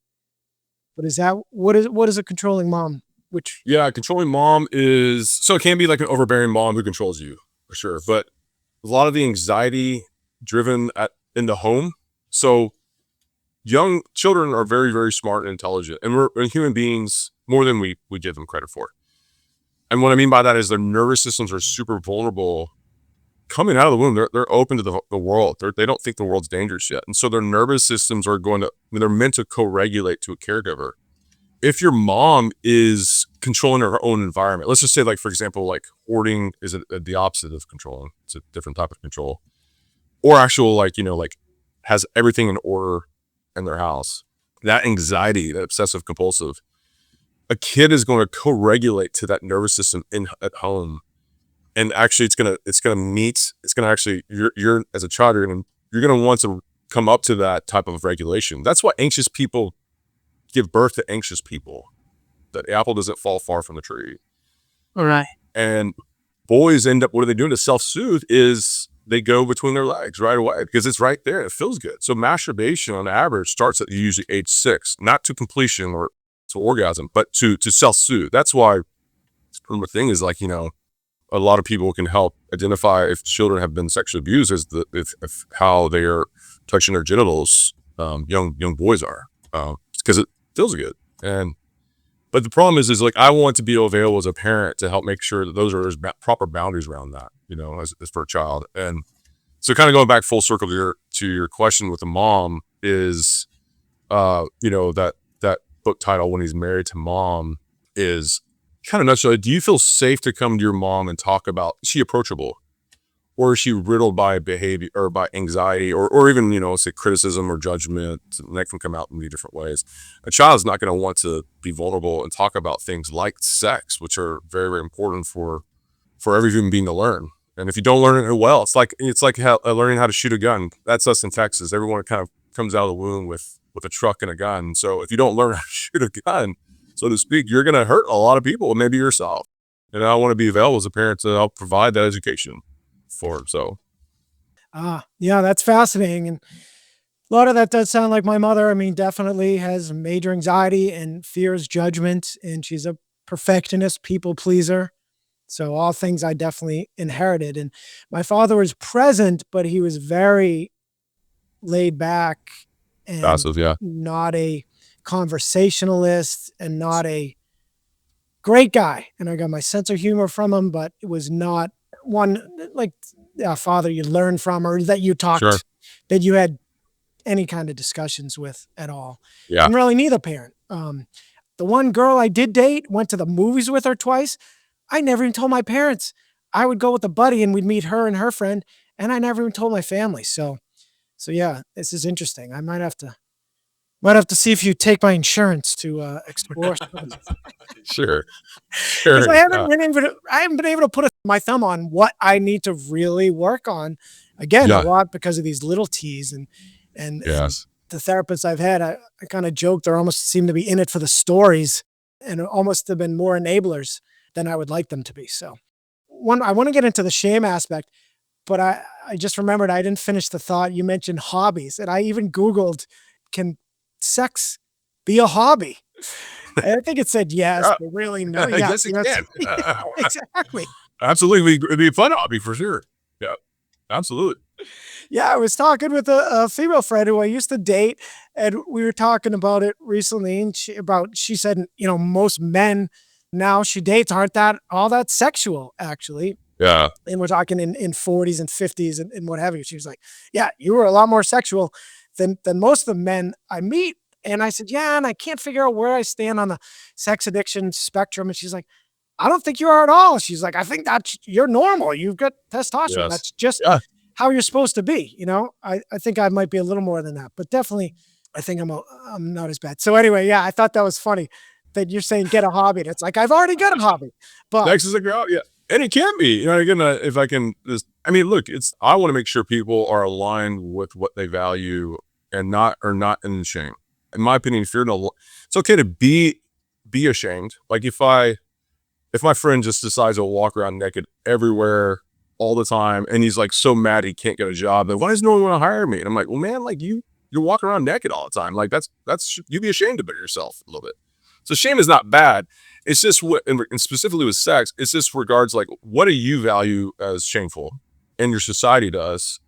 but is that what is a controlling mom? Which
Yeah, controlling mom so it can be like an overbearing mom who controls you, for sure. But a lot of the anxiety driven in the home. So young children are very, very smart and intelligent, and we're human beings more than we give them credit for. And what I mean by that is their nervous systems are super vulnerable coming out of the womb, they're open to the world. They don't think the world's dangerous yet. And so their nervous systems are they're meant to co-regulate to a caregiver. If your mom is controlling her own environment, let's just say, like, for example, like hoarding is the opposite of controlling. It's a different type of control. Or actual, like, like has everything in order in their house. That anxiety, that obsessive compulsive, a kid is going to co-regulate to that nervous system at home. And actually you're as a child, you're going to want to come up to that type of regulation. That's why anxious people give birth to anxious people. The apple doesn't fall far from the tree.
All right.
And boys end up, what are they doing to self-soothe is they go between their legs right away because it's right there. It feels good. So masturbation on average starts at usually age 6, not to completion or to orgasm, but to self-soothe. That's why the thing is, like, a lot of people can help identify if children have been sexually abused as if how they are touching their genitals. Young boys are, because it feels good. But the problem is like, I want to be available as a parent to help make sure that there's proper boundaries around that, as for a child. And so, kind of going back full circle to your question with the mom is, that book title, When He's Married to Mom, is kind of nutshell. Do you feel safe to come to your mom and talk about, is she approachable? Or is she riddled by behavior or by anxiety or even, say criticism or judgment? And that can come out in many different ways. A child is not going to want to be vulnerable and talk about things like sex, which are very, very important for every human being to learn. And if you don't learn it well, it's like learning how to shoot a gun. That's us in Texas. Everyone kind of comes out of the womb with a truck and a gun. So if you don't learn how to shoot a gun, so to speak, you're going to hurt a lot of people, maybe yourself. And I want to be available as a parent to help provide that education for him. So
yeah, that's fascinating. And a lot of that does sound like my mother. I mean, definitely has major anxiety and fears judgment, and she's a perfectionist, people pleaser. So all things I definitely inherited. And my father was present, but he was very laid back and
passive, yeah,
not a conversationalist and not a great guy. And I got my sense of humor from him, but it was not one like a father you learn from or that you
sure,
talked, that you had any kind of discussions with at all.
yeah,
And really neither parent. The one girl I did date, went to the movies with her twice. I never even told my parents. I would go with a buddy and we'd meet her and her friend, and I never even told my family. So yeah, this is interesting. I might have to see if you take my insurance to explore some of this.
sure,
'Cause
sure, yeah,
I haven't been able to put my thumb on what I need to really work on. Again, a
yeah,
lot because of these little T's and
yes,
the therapists I've had, I kind of joke they almost seem to be in it for the stories and almost have been more enablers than I would like them to be. So I want to get into the shame aspect, but I just remembered I didn't finish the thought. You mentioned hobbies, and I even Googled, can sex be a hobby? And I think it said yes,
yeah.
but really no.
I
Yeah,
guess it
yes,
can.
yeah, exactly.
Absolutely, it'd be a fun hobby for sure. Yeah, absolutely.
Yeah, I was talking with a female friend who I used to date, and we were talking about it recently. And she said, most men now she dates aren't that all that sexual actually.
Yeah,
And we're talking in 40s and 50s and what have you. She was like, "Yeah, you were a lot more sexual than most of the men I meet." And I said, "Yeah, and I can't figure out where I stand on the sex addiction spectrum." And she's like, "I don't think you are at all." She's like, "I think that you're normal. You've got testosterone.
yes,
That's just
yeah.
how you're supposed to be." I think I might be a little more than that, but definitely I think I'm not as bad. So anyway, yeah, I thought that was funny that you're saying get a hobby. And it's like, I've already got a hobby, but
Next is a girl, yeah, and it can be. Again, if I can just, I mean, look, I want to make sure people are aligned with what they value and not in shame. In my opinion, if you're it's okay to be ashamed. Like if my friend just decides to walk around naked everywhere all the time, and he's like so mad he can't get a job, then why does no one want to hire me? And I'm like, well, man, like you're walking around naked all the time. Like that's you be ashamed about yourself a little bit. So shame is not bad. It's just and specifically with sex, it's just regards like, what do you value as shameful, and your society does.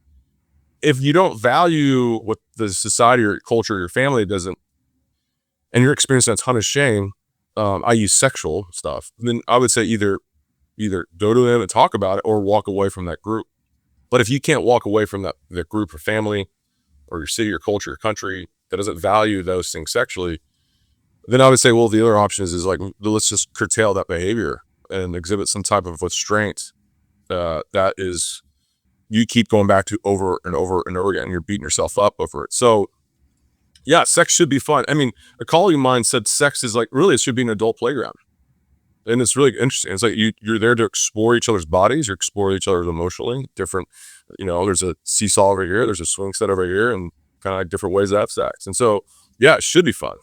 If you don't value what the society or culture or your family doesn't, and you're experiencing a ton of shame, i.e. sexual stuff, then I would say either go to them and talk about it or walk away from that group. But if you can't walk away from that group or family or your city or culture or country that doesn't value those things sexually, then I would say, well, the other option is like, let's just curtail that behavior and exhibit some type of restraint that is you keep going back to over and over and over again, and you're beating yourself up over it. So yeah, sex should be fun. I mean, a colleague of mine said sex is like, really, it should be an adult playground. And it's really interesting. It's like you're there to explore each other's bodies, you explore each other's emotionally different. There's a seesaw over here, there's a swing set over here, and kind of like different ways to have sex. And so, yeah, it should be fun.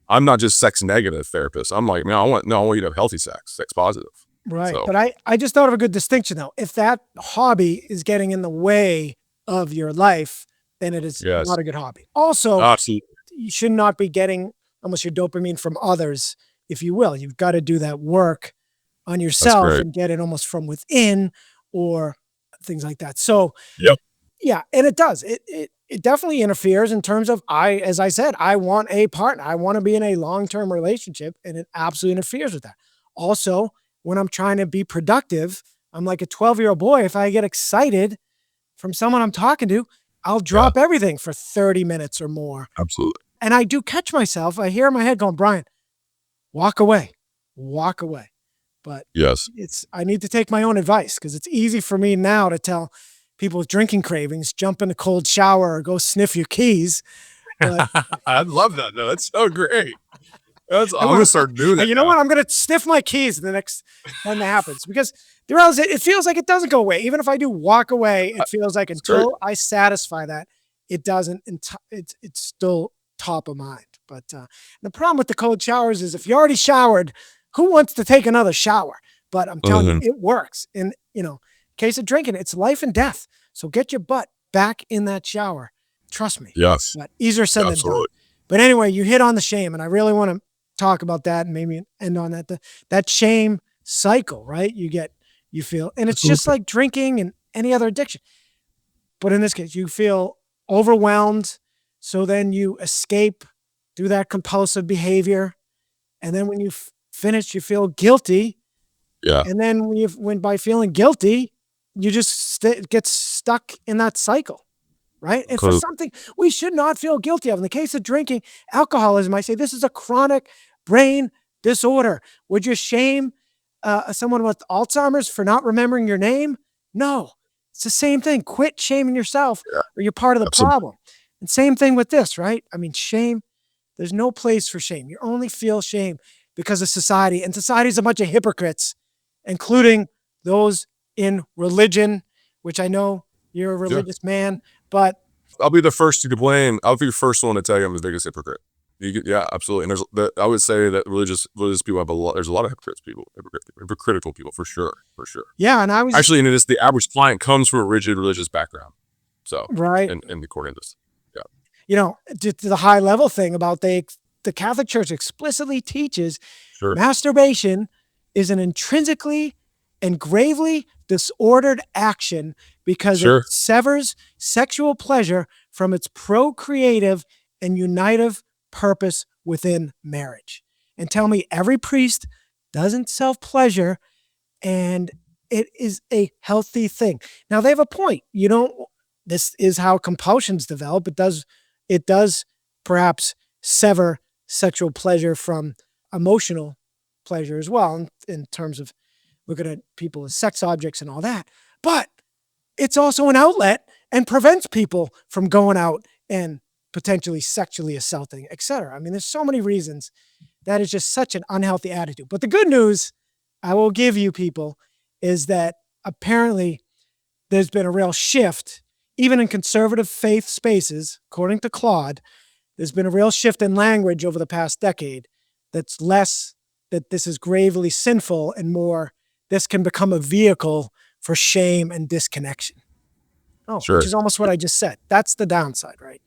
I'm not just sex negative therapist. I'm like, man, I want you to have healthy sex positive.
Right.
So,
But I just thought of a good distinction though. If that hobby is getting in the way of your life, then it is
yes,
not a good hobby. Also,
absolutely.
you should not be getting almost your dopamine from others, if you will. You've got to do that work on
That's
yourself
great.
and get it almost from within or things like that. So
Yep.
yeah, and it does. It definitely interferes in terms of as I said, I want a partner. I want to be in a long-term relationship, and it absolutely interferes with that. Also, when I'm trying to be productive, I'm like a 12-year-old boy. If I get excited from someone I'm talking to, I'll
Yeah,
drop everything for 30 minutes or more.
absolutely.
And I do catch myself. I hear in my head going, Brian, walk away, walk away. But
Yes.
I need to take my own advice because it's easy for me now to tell people with drinking cravings, jump in a cold shower or go sniff your keys. But
I love that. No, that's so great. I'm
I
gonna
want,
start doing it
you know
now.
what? I'm going to sniff my keys the next time that happens because the reality is it feels like it doesn't go away. Even if I do walk away, it feels like
It's great.
until I satisfy that, it doesn't. It's still top of mind. But the problem with the cold showers is if you already showered, who wants to take another shower? But I'm telling you,
Mhm.
it works. In case of drinking, it's life and death. So get your butt back in that shower. Trust me.
Yes,
But easier said than done.
absolutely.
But anyway, you hit on the shame, and I really want to talk about that and maybe end on that. That shame cycle, right? You feel, and it's just
Absolutely.
like drinking and any other addiction. But in this case, you feel overwhelmed. So then you escape through that compulsive behavior. And then when you finish, you feel guilty.
Yeah.
And then when by feeling guilty, you just get stuck in that cycle, right? And for
'Cause
something we should not feel guilty of. In the case of drinking, alcoholism, I say this is a chronic brain disorder. Would you shame someone with Alzheimer's for not remembering your name? No, it's the same thing. Quit shaming yourself
yeah,
or you're part of the
absolutely.
problem. And same thing with this, right? I mean, shame, there's no place for shame. You only feel shame because of society. And society is a bunch of hypocrites, including those in religion, which I know you're a
Yeah.
religious man, but
I'll be the first to blame. I'll be the first one to tell you I'm the biggest hypocrite. Yeah, absolutely. And I would say that religious people have there's a lot of hypocritical people for sure.
yeah, and I was
Actually, and it is the average client comes from a rigid religious background. So,
right.
and according to this, yeah,
To the high level thing about the Catholic Church explicitly teaches
sure,
masturbation is an intrinsically and gravely disordered action because it
sure,
severs sexual pleasure from its procreative and unitive purpose within marriage. And tell me every priest doesn't self pleasure and it is a healthy thing. Now they have a point. This is how compulsions develop. It does perhaps sever sexual pleasure from emotional pleasure as well in terms of looking at people as sex objects and all that. But it's also an outlet and prevents people from going out and potentially sexually assaulting, etc. I mean, there's so many reasons that is just such an unhealthy attitude. But the good news I will give you people is that apparently there's been a real shift, even in conservative faith spaces, according to Claude, there's been a real shift in language over the past decade that's less that this is gravely sinful and more this can become a vehicle for shame and disconnection. Oh, which
sure,
is almost what I just said. That's the downside, right?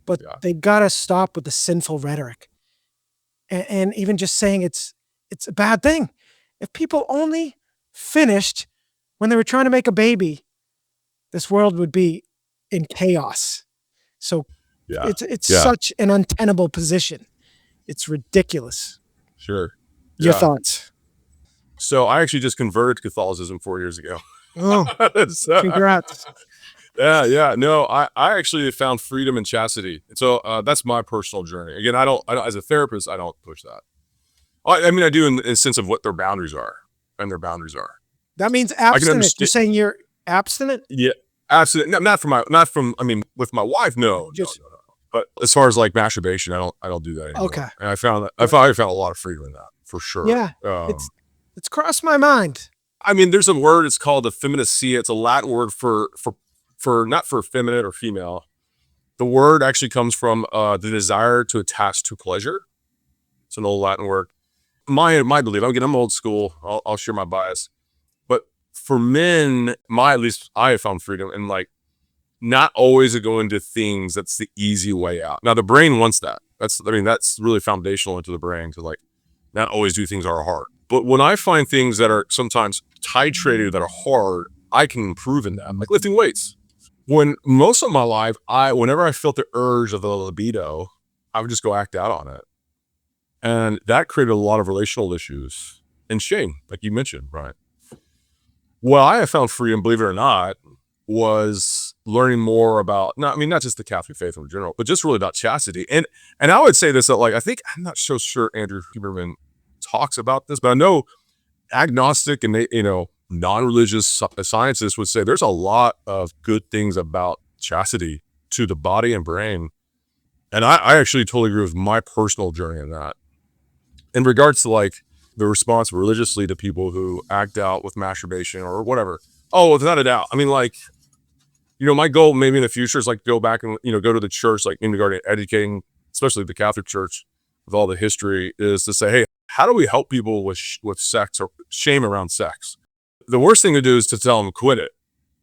But
yeah,
they've got to stop with the sinful rhetoric and even just saying it's a bad thing. If people only finished when they were trying to make a baby, this world would be in chaos. So
yeah,
it's
yeah,
such an untenable position. It's ridiculous.
sure,
Your
yeah.
thoughts?
So I actually just converted to Catholicism 4 years ago.
Oh,
So,
congrats.
yeah. No, I actually found freedom in chastity. So that's my personal journey. Again, I don't, as a therapist, I don't push that. I mean, I do in the sense of what their boundaries are and their boundaries are.
That means
I can
abstinent. You're
understand.
saying you're abstinent?
Yeah, absolutely. No, not from. I mean, with my wife, no.
Just
But as far as like masturbation, I don't do that
okay.
anymore. And I found that
Yeah.
I found a lot of freedom in that for sure.
Yeah. It's crossed my mind.
I mean, there's a word. It's called effeminacia. It's a Latin word for not for feminine or female. The word actually comes from the desire to attach to pleasure. It's an old Latin word. My belief. I'm old school. I'll share my bias. But for men, at least I have found freedom in like not always to go into things that's the easy way out. Now the brain wants that. That's really foundational into the brain to like not always do things that are hard. But when I find things that are sometimes titrated that are hard, I can improve in that, like lifting weights. When most of my life, whenever I felt the urge of the libido, I would just go act out on it. And that created a lot of relational issues and shame, like you mentioned, Brian. What I have found freedom, believe it or not, was learning more about not just the Catholic faith in general, but just really about chastity. And I would say this, that like, I think, I'm not so sure Andrew Huberman talks about this, but I know agnostic and, non-religious scientists would say there's a lot of good things about chastity to the body and brain. And I actually totally agree with my personal journey in that. In regards to like the response religiously to people who act out with masturbation or whatever. Oh, without a doubt. I mean, like, my goal maybe in the future is like go back and, go to the church, like in regard to educating, especially the Catholic Church with all the history, is to say, hey, how do we help people with sex or shame around sex? The worst thing to do is to tell them quit it,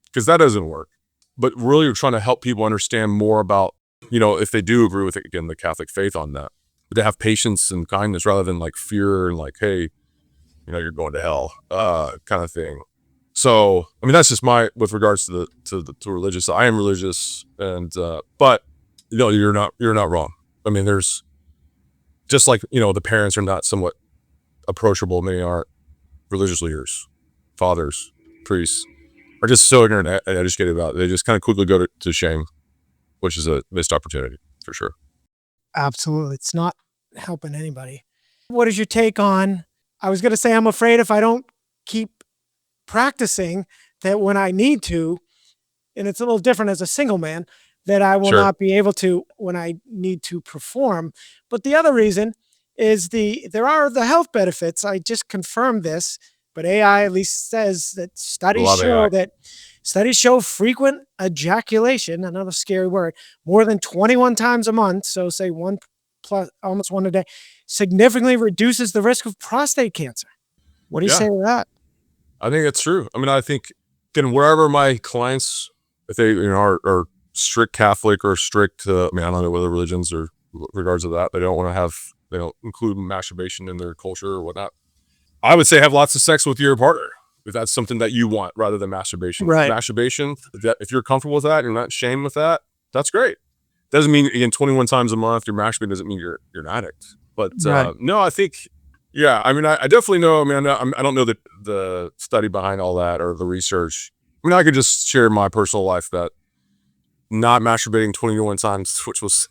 because that doesn't work. But really you're trying to help people understand more about, if they do agree with, again, the Catholic faith on that, but to have patience and kindness rather than like fear and like, hey, you're going to hell, kind of thing. So, I mean, that's just with regards to the religious. I am religious, and but you're not wrong. I mean, there's just like the parents are not somewhat approachable. Many aren't. Religious leaders, fathers, priests are just so ignorant and educated about it. They just kind of quickly go to shame, which is a missed opportunity for sure.
Absolutely. It's not helping anybody. What is your take on, I was going to say, I'm afraid if I don't keep practicing that when I need to, and it's a little different as a single man, that I will
Sure.
not be able to when I need to perform. But the other reason is there are the health benefits. I just confirmed this, but AI at least says that studies show frequent ejaculation, another scary word, more than 21 times a month. So say almost one a day, significantly reduces the risk of prostate cancer. What do you say to that?
I think it's true. I mean, I think wherever my clients, if they are strict Catholic or strict, I don't know whether religions or regards to that, they don't include masturbation in their culture or whatnot. I would say have lots of sex with your partner if that's something that you want rather than masturbation.
Right.
Masturbation, if you're comfortable with that, you're not ashamed with that, that's great. Doesn't mean, again, 21 times a month you're masturbating doesn't mean you're an addict. But
Right.
no, I think, yeah, I mean, I definitely know. I mean, I don't know the study behind all that or the research. I mean, I could just share my personal life that not masturbating 21 times, which was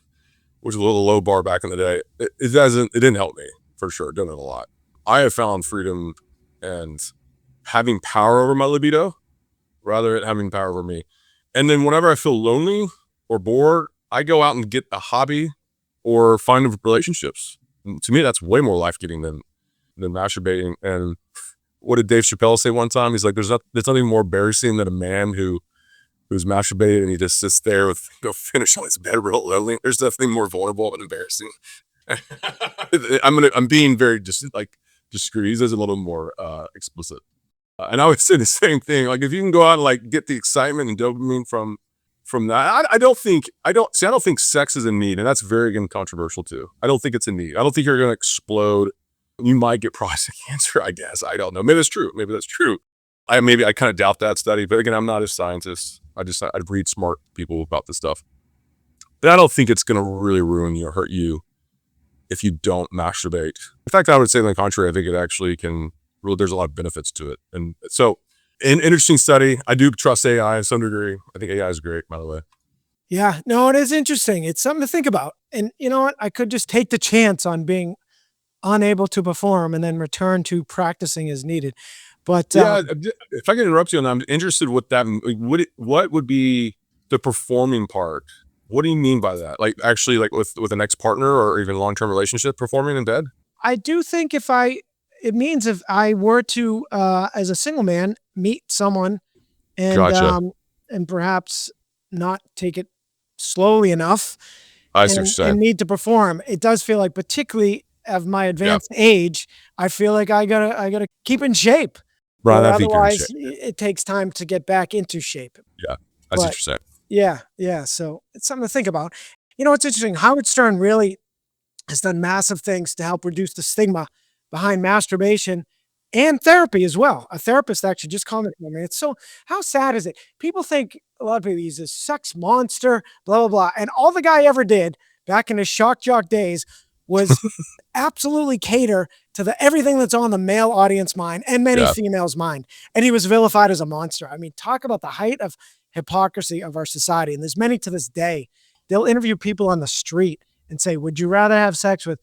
a little low bar back in the day, it didn't help me for sure. It didn't a lot. I have found freedom and having power over my libido rather than having power over me. And then whenever I feel lonely or bored, I go out and get a hobby or find relationships. And to me, that's way more life-giving than masturbating. And what did Dave Chappelle say one time? He's like, there's nothing more embarrassing than a man who's masturbated and he just sits there with finish on his bed real lonely. There's nothing more vulnerable and embarrassing. I'm being very discreet. He says a little more explicit. And I would say the same thing. Like if you can go out and like get the excitement and dopamine from that, I don't think sex is a need, and that's very controversial too. I don't think it's a need. I don't think you're going to explode. You might get prostate cancer, I guess. I don't know. Maybe that's true. I kind of doubt that study, but again, I'm not a scientist. I read smart people about this stuff. But I don't think it's going to really ruin you or hurt you if you don't masturbate. In fact, I would say on the contrary, I think it actually there's a lot of benefits to it. And so interesting study. I do trust AI to some degree. I think AI is great, by the way.
Yeah, no, it is interesting. It's something to think about. And you know what? I could just take the chance on being unable to perform and then return to practicing as needed. But
Yeah, if I can interrupt you, and I'm interested what that like, what would be the performing part? What do you mean by that? Like actually, like with an ex partner or even long term relationship, performing in bed?
I do think it means if I were to, as a single man, meet someone and
Gotcha.
perhaps not take it slowly enough
I see what you're
and
saying.
need to perform, it does feel like, particularly of my
Yeah,
advanced age, I feel like I gotta keep in shape,
Brian,
or
I think you're in
otherwise
shape.
it takes time to get back into shape.
Yeah, I see what
But
you're saying.
yeah, yeah. So it's something to think about. You know, it's interesting. Howard Stern really has done massive things to help reduce the stigma behind masturbation and therapy as well. A therapist actually just commented on me. It's so, how sad is it? People think, a lot of people, he's a sex monster, blah, blah, blah. And all the guy ever did back in his shock jock days was absolutely cater to the everything that's on the male audience mind and many
Yeah,
females' mind. And he was vilified as a monster. I mean, talk about the height of hypocrisy of our society. And there's many to this day. They'll interview people on the street and say, would you rather have sex with,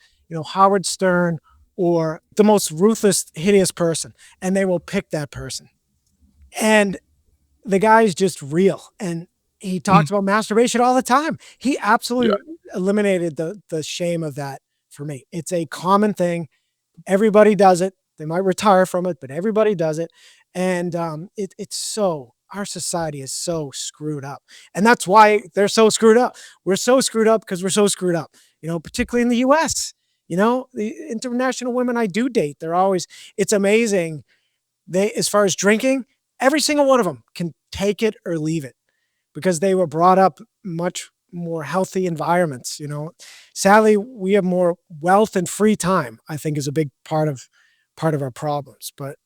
Howard Stern or the most ruthless, hideous person? And they will pick that person. And the guy's just real. And he talks about masturbation all the time. He
yeah,
absolutely eliminated the shame of that for me. It's a common thing. Everybody does it. They might retire from it, but everybody does it. And it's so, our society is so screwed up. And that's why they're so screwed up. We're so screwed up because we're so screwed up, particularly in the US. The international women I do date, they're always, it's amazing. As far as drinking, every single one of them can take it or leave it because they were brought up much more healthy environments. Sadly, we have more wealth and free time, I think, is a big part of our problems, but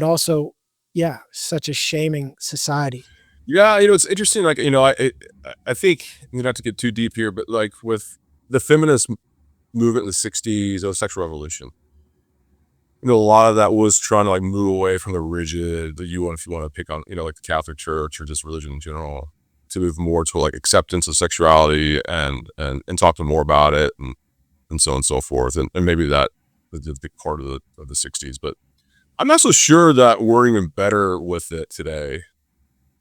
also, yeah, such a shaming society.
yeah. It's interesting. Like, I think not to get too deep here, but like with the feminist movement in the '60s, the sexual revolution. A lot of that was trying to like move away from the rigid that if you want to pick on, like the Catholic Church or just religion in general, to move more to like acceptance of sexuality and talk to more about it and so on and so forth. And maybe that is a big part of the '60s, but I'm not so sure that we're even better with it today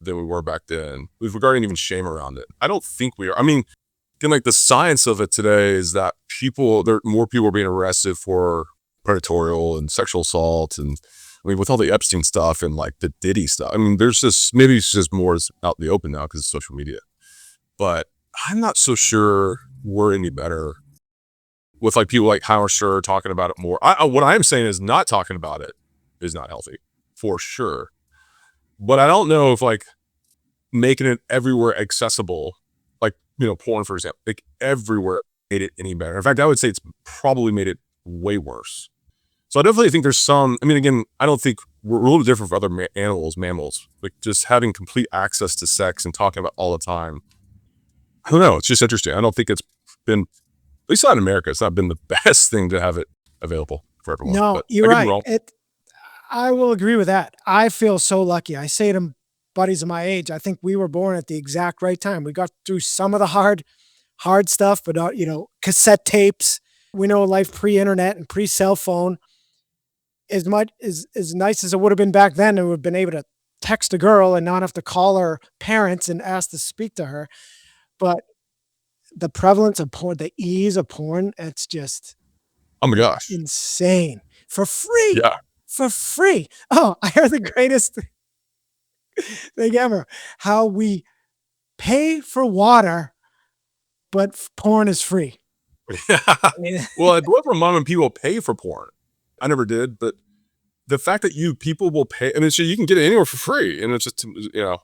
than we were back then with regarding even shame around it. I don't think we are. I mean, again, like the science of it today is that more people are being arrested for predatorial and sexual assault. And I mean, with all the Epstein stuff and like the Diddy stuff, I mean, maybe it's just more out in the open now because of social media, but I'm not so sure we're any better with like people like Howard Stern talking about it more. What I'm saying is not talking about it is not healthy for sure. But I don't know if like making it everywhere accessible, like, porn, for example, like everywhere made it any better. In fact, I would say it's probably made it way worse. So I definitely think there's some, I mean, again, I don't think we're a little different from other mammals, like just having complete access to sex and talking about it all the time. I don't know. It's just interesting. I don't think it's been, at least not in America, it's not been the best thing to have it available for everyone.
No,
But
you're
I could be
right.
wrong.
I will agree with that. I feel so lucky. I say to buddies of my age, I think we were born at the exact right time. We got through some of the hard stuff, but cassette tapes. We know life pre-internet and pre-cell phone. As much as nice as it would have been back then, and would have been able to text a girl and not have to call her parents and ask to speak to her. But the prevalence of porn, the ease of porn, it's just
Oh my gosh.
insane. For free.
Yeah.
For free. Oh, I heard the greatest thing ever. How we pay for water, but porn is free. I mean,
Well, I grew up from mom and people pay for porn. I never did, but the fact that people will pay, I mean, you can get it anywhere for free, and it's just,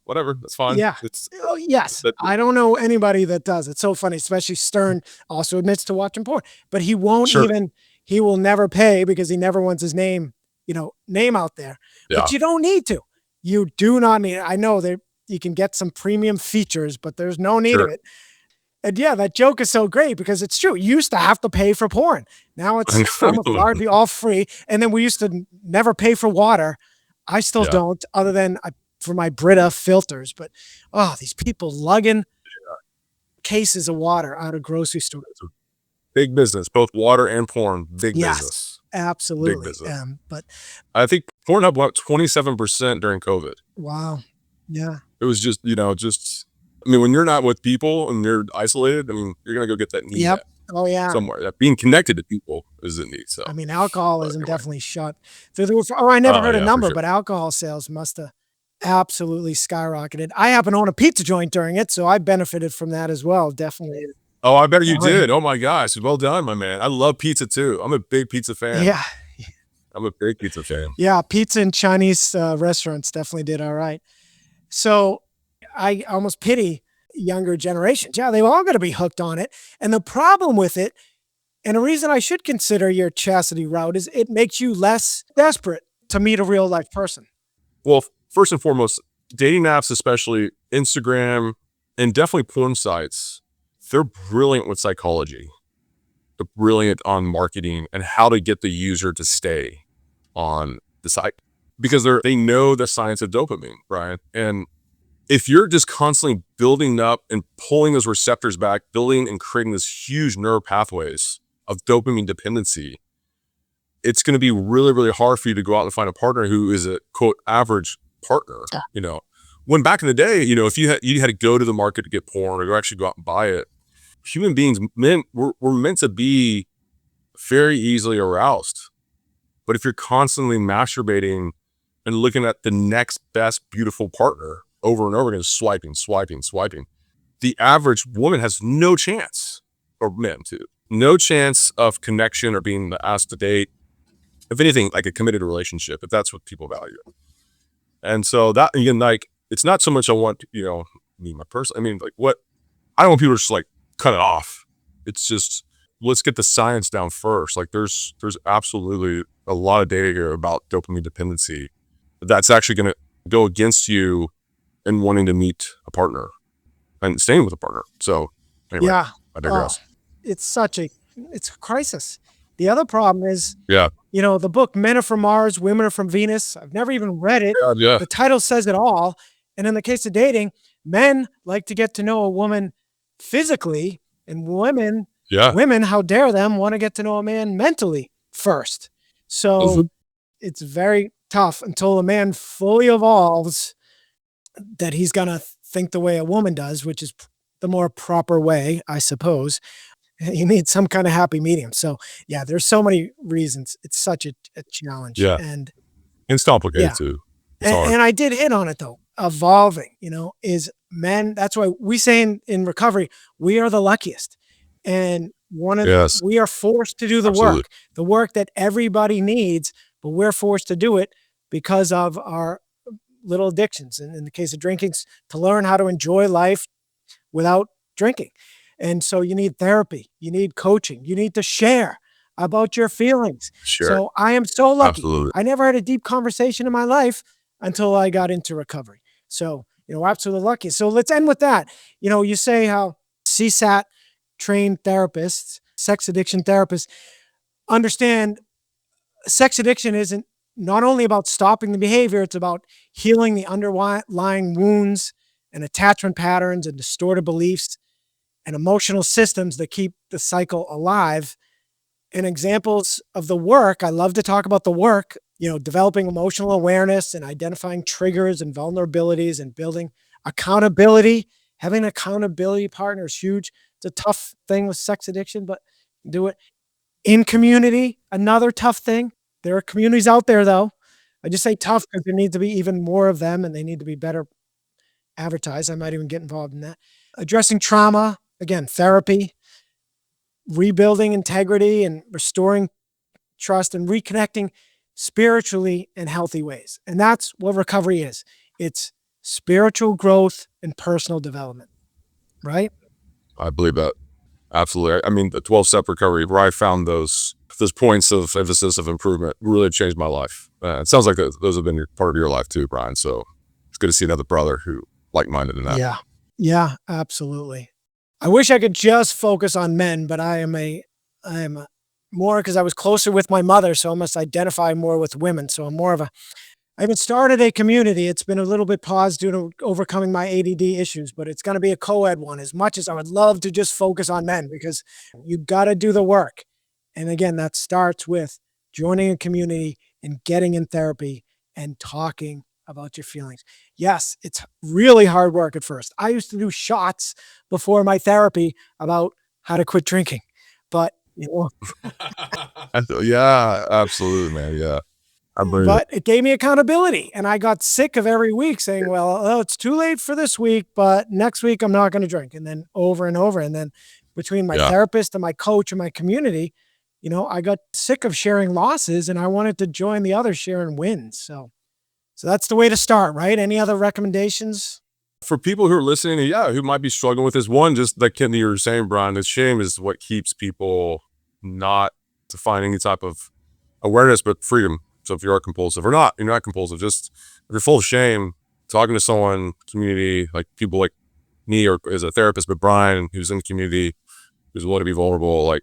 whatever, that's fine.
yeah.
It's
Oh, yes.
that,
I don't know anybody that does. It's so funny, especially Stern also admits to watching porn, but
sure,
he will never pay because he never wants his name out there.
yeah,
But you don't need to. You do not need it. I know that you can get some premium features, but there's no need of
sure.
it. And yeah, that joke is so great because it's true. You used to have to pay for porn. Now it's
I
almost
know.
largely all free. And then we used to never pay for water I still
Yeah.
don't, other than for my Brita filters. But these people lugging cases of water out of grocery stores.
It's a big business, both water and porn. Big
Yes,
business. Big
absolutely.
business.
But
I think Pornhub went 27% during COVID.
wow, yeah,
It was just, I mean, when you're not with people and you're isolated, I mean, you're gonna go get that need
yep,
met
oh yeah.
somewhere. That being connected to people is a need. So,
I mean,
but
alcoholism
anyway,
definitely shot through the roof. Oh, I never heard a
yeah, for
number,
sure.
but alcohol sales must have absolutely skyrocketed. I happen to own a pizza joint during it, so I benefited from that as well. Definitely.
Oh, I bet you
Oh,
did. Oh my gosh, well done, my man. I love pizza too. I'm a big pizza fan.
yeah,
I'm a big pizza fan.
yeah. Pizza and Chinese restaurants definitely did all right. So I almost pity younger generations. Yeah, they all got to be hooked on it. And the problem with it, and the reason I should consider your chastity route, is it makes you less desperate to meet a real life person.
Well, first and foremost, dating apps, especially Instagram and definitely porn sites, they're brilliant with psychology. They're brilliant on marketing and how to get the user to stay on the site because they know the science of dopamine, Brian. And if you're just constantly building up and pulling those receptors back, building and creating this huge neural pathways of dopamine dependency, it's going to be really, really hard for you to go out and find a partner who is a quote average partner. When back in the day, if you had to go to the market to get porn or actually go out and buy it, human beings, men, were meant to be very easily aroused. But if you're constantly masturbating and looking at the next best beautiful partner over and over again, swiping, the average woman has no chance, or men too, no chance of connection or being asked to date. If anything, like a committed relationship, if that's what people value. And so that, again, like, it's not so much I want, me, my person. I mean, like, what I don't want people to just like cut it off. It's just, let's get the science down first. Like, there's absolutely a lot of data here about dopamine dependency that's actually going to go against you in wanting to meet a partner and staying with a partner. So anyway,
Yeah.
I digress.
It's it's a crisis. The other problem is,
Yeah.
the book Men Are From Mars, Women Are From Venus. I've never even read it.
Yeah.
The title says it all. And in the case of dating, men like to get to know a woman physically, and women, how dare them, want to get to know a man mentally first. So it's very tough until a man fully evolves that he's going to think the way a woman does, which is the more proper way, I suppose. You need some kind of happy medium. So yeah, there's so many reasons. It's such a challenge.
Yeah.
And
it's complicated too. It's hard.
And I did hit on it though. Evolving, is men. That's why we say in recovery, we are the luckiest. And we are forced to do the work that everybody needs, but we're forced to do it because of our little addictions. And in the case of drinking, to learn how to enjoy life without drinking. And so you need therapy, you need coaching, you need to share about your feelings.
Sure.
So I am so lucky.
Absolutely.
I never had a deep conversation in my life until I got into recovery. So, absolutely lucky. So let's end with that. You say how CSAT trained therapists, sex addiction therapists, understand sex addiction isn't not only about stopping the behavior, it's about healing the underlying wounds and attachment patterns and distorted beliefs and emotional systems that keep the cycle alive. And examples of the work, I love to talk about the work, developing emotional awareness and identifying triggers and vulnerabilities and building accountability. Having an accountability partner is huge. It's a tough thing with sex addiction, but do it. In community, another tough thing. There are communities out there though. I just say tough because there needs to be even more of them and they need to be better advertised. I might even get involved in that. Addressing trauma, again, therapy, rebuilding integrity and restoring trust and reconnecting spiritually in healthy ways. And that's what recovery is. It's spiritual growth and personal development, right?
I believe that. Absolutely. I mean, the 12-step recovery, where I found those points of emphasis of improvement really changed my life. It sounds like those have been part of your life too, Brian. So it's good to see another brother who like-minded in that.
Yeah. Yeah, absolutely. I wish I could just focus on men, but I am more because I was closer with my mother, so I must identify more with women. So I'm more of a I haven't started a community. It's been a little bit paused due to overcoming my ADD issues, but it's going to be a co-ed one. As much as I would love to just focus on men, because you got to do the work. And again, that starts with joining a community and getting in therapy and talking about your feelings. Yes, it's really hard work at first. I used to do shots before my therapy about how to quit drinking, but
Yeah, absolutely, man. Yeah. I believe it.
but it gave me accountability, and I got sick of every week saying, well, oh, it's too late for this week, but next week I'm not going to drink. And then over and over. And then between my
Yeah.
therapist and my coach and my community, I got sick of sharing losses, and I wanted to join the others sharing wins. So that's the way to start, right? Any other recommendations?
For people who are listening, who might be struggling with this, one, just like Kenny, you were saying, Brian, the shame is what keeps people not to find any type of awareness, but freedom. So if you are compulsive or not, you're not compulsive, just if you're full of shame, talking to someone, community, like people like me or as a therapist, but Brian, who's in the community, who's willing to be vulnerable, like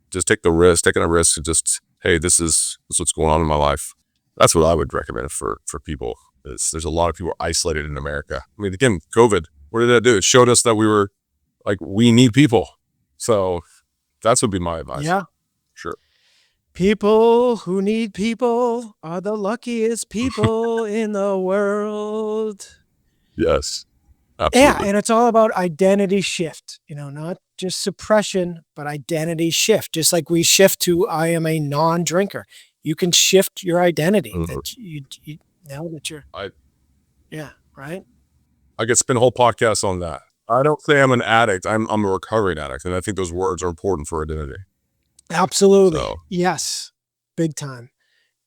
just taking a risk and just, hey, this is what's going on in my life. That's what I would recommend for people. There's a lot of people isolated in America. I mean, again, COVID, what did that do? It showed us that we need people. So that's would be my advice.
Yeah.
Sure.
People who need people are the luckiest people in the world.
Yes, absolutely.
Yeah, and it's all about identity shift, not just suppression, but identity shift. Just like we shift to, I am a non-drinker. You can shift your identity that you now that you're. Yeah, right.
I could spend a whole podcast on that. I don't say I'm an addict. I'm a recovering addict, and I think those words are important for identity.
Absolutely.
So.
Yes, big time.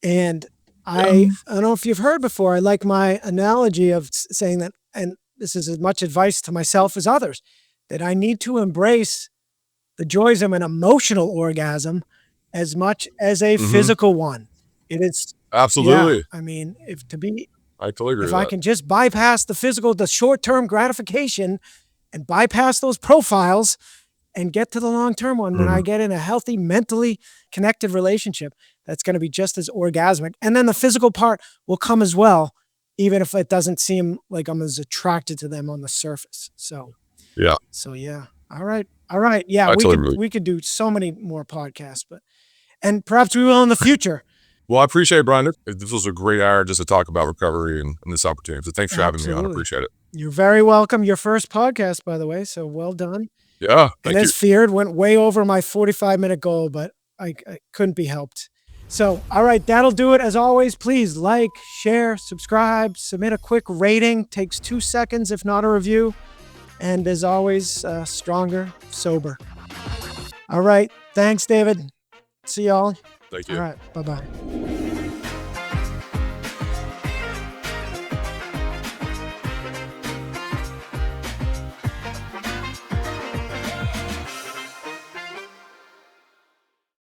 And I don't know if you've heard before, I like my analogy of saying that, and this is as much advice to myself as others, that I need to embrace the joys of an emotional orgasm as much as a physical one. It is
absolutely.
Yeah, I mean,
I totally agree.
If I can just bypass the short-term gratification, and bypass those profiles, and get to the long-term one, when I get in a healthy, mentally connected relationship, that's going to be just as orgasmic. And then the physical part will come as well, even if it doesn't seem like I'm as attracted to them on the surface. So yeah. All right. Yeah, we could do so many more podcasts, and perhaps we will in the future.
Well, I appreciate it, Brian. This was a great hour just to talk about recovery and this opportunity. So thanks for having me on. I appreciate it.
You're very welcome. Your first podcast, by the way. So well done.
Yeah.
And as feared, went way over my 45-minute goal, but I couldn't be helped. So, all right, that'll do it. As always, please like, share, subscribe, submit a quick rating. Takes 2 seconds, if not a review. And as always, stronger, sober. All right. Thanks, David. See y'all.
Thank you.
All right. Bye-bye.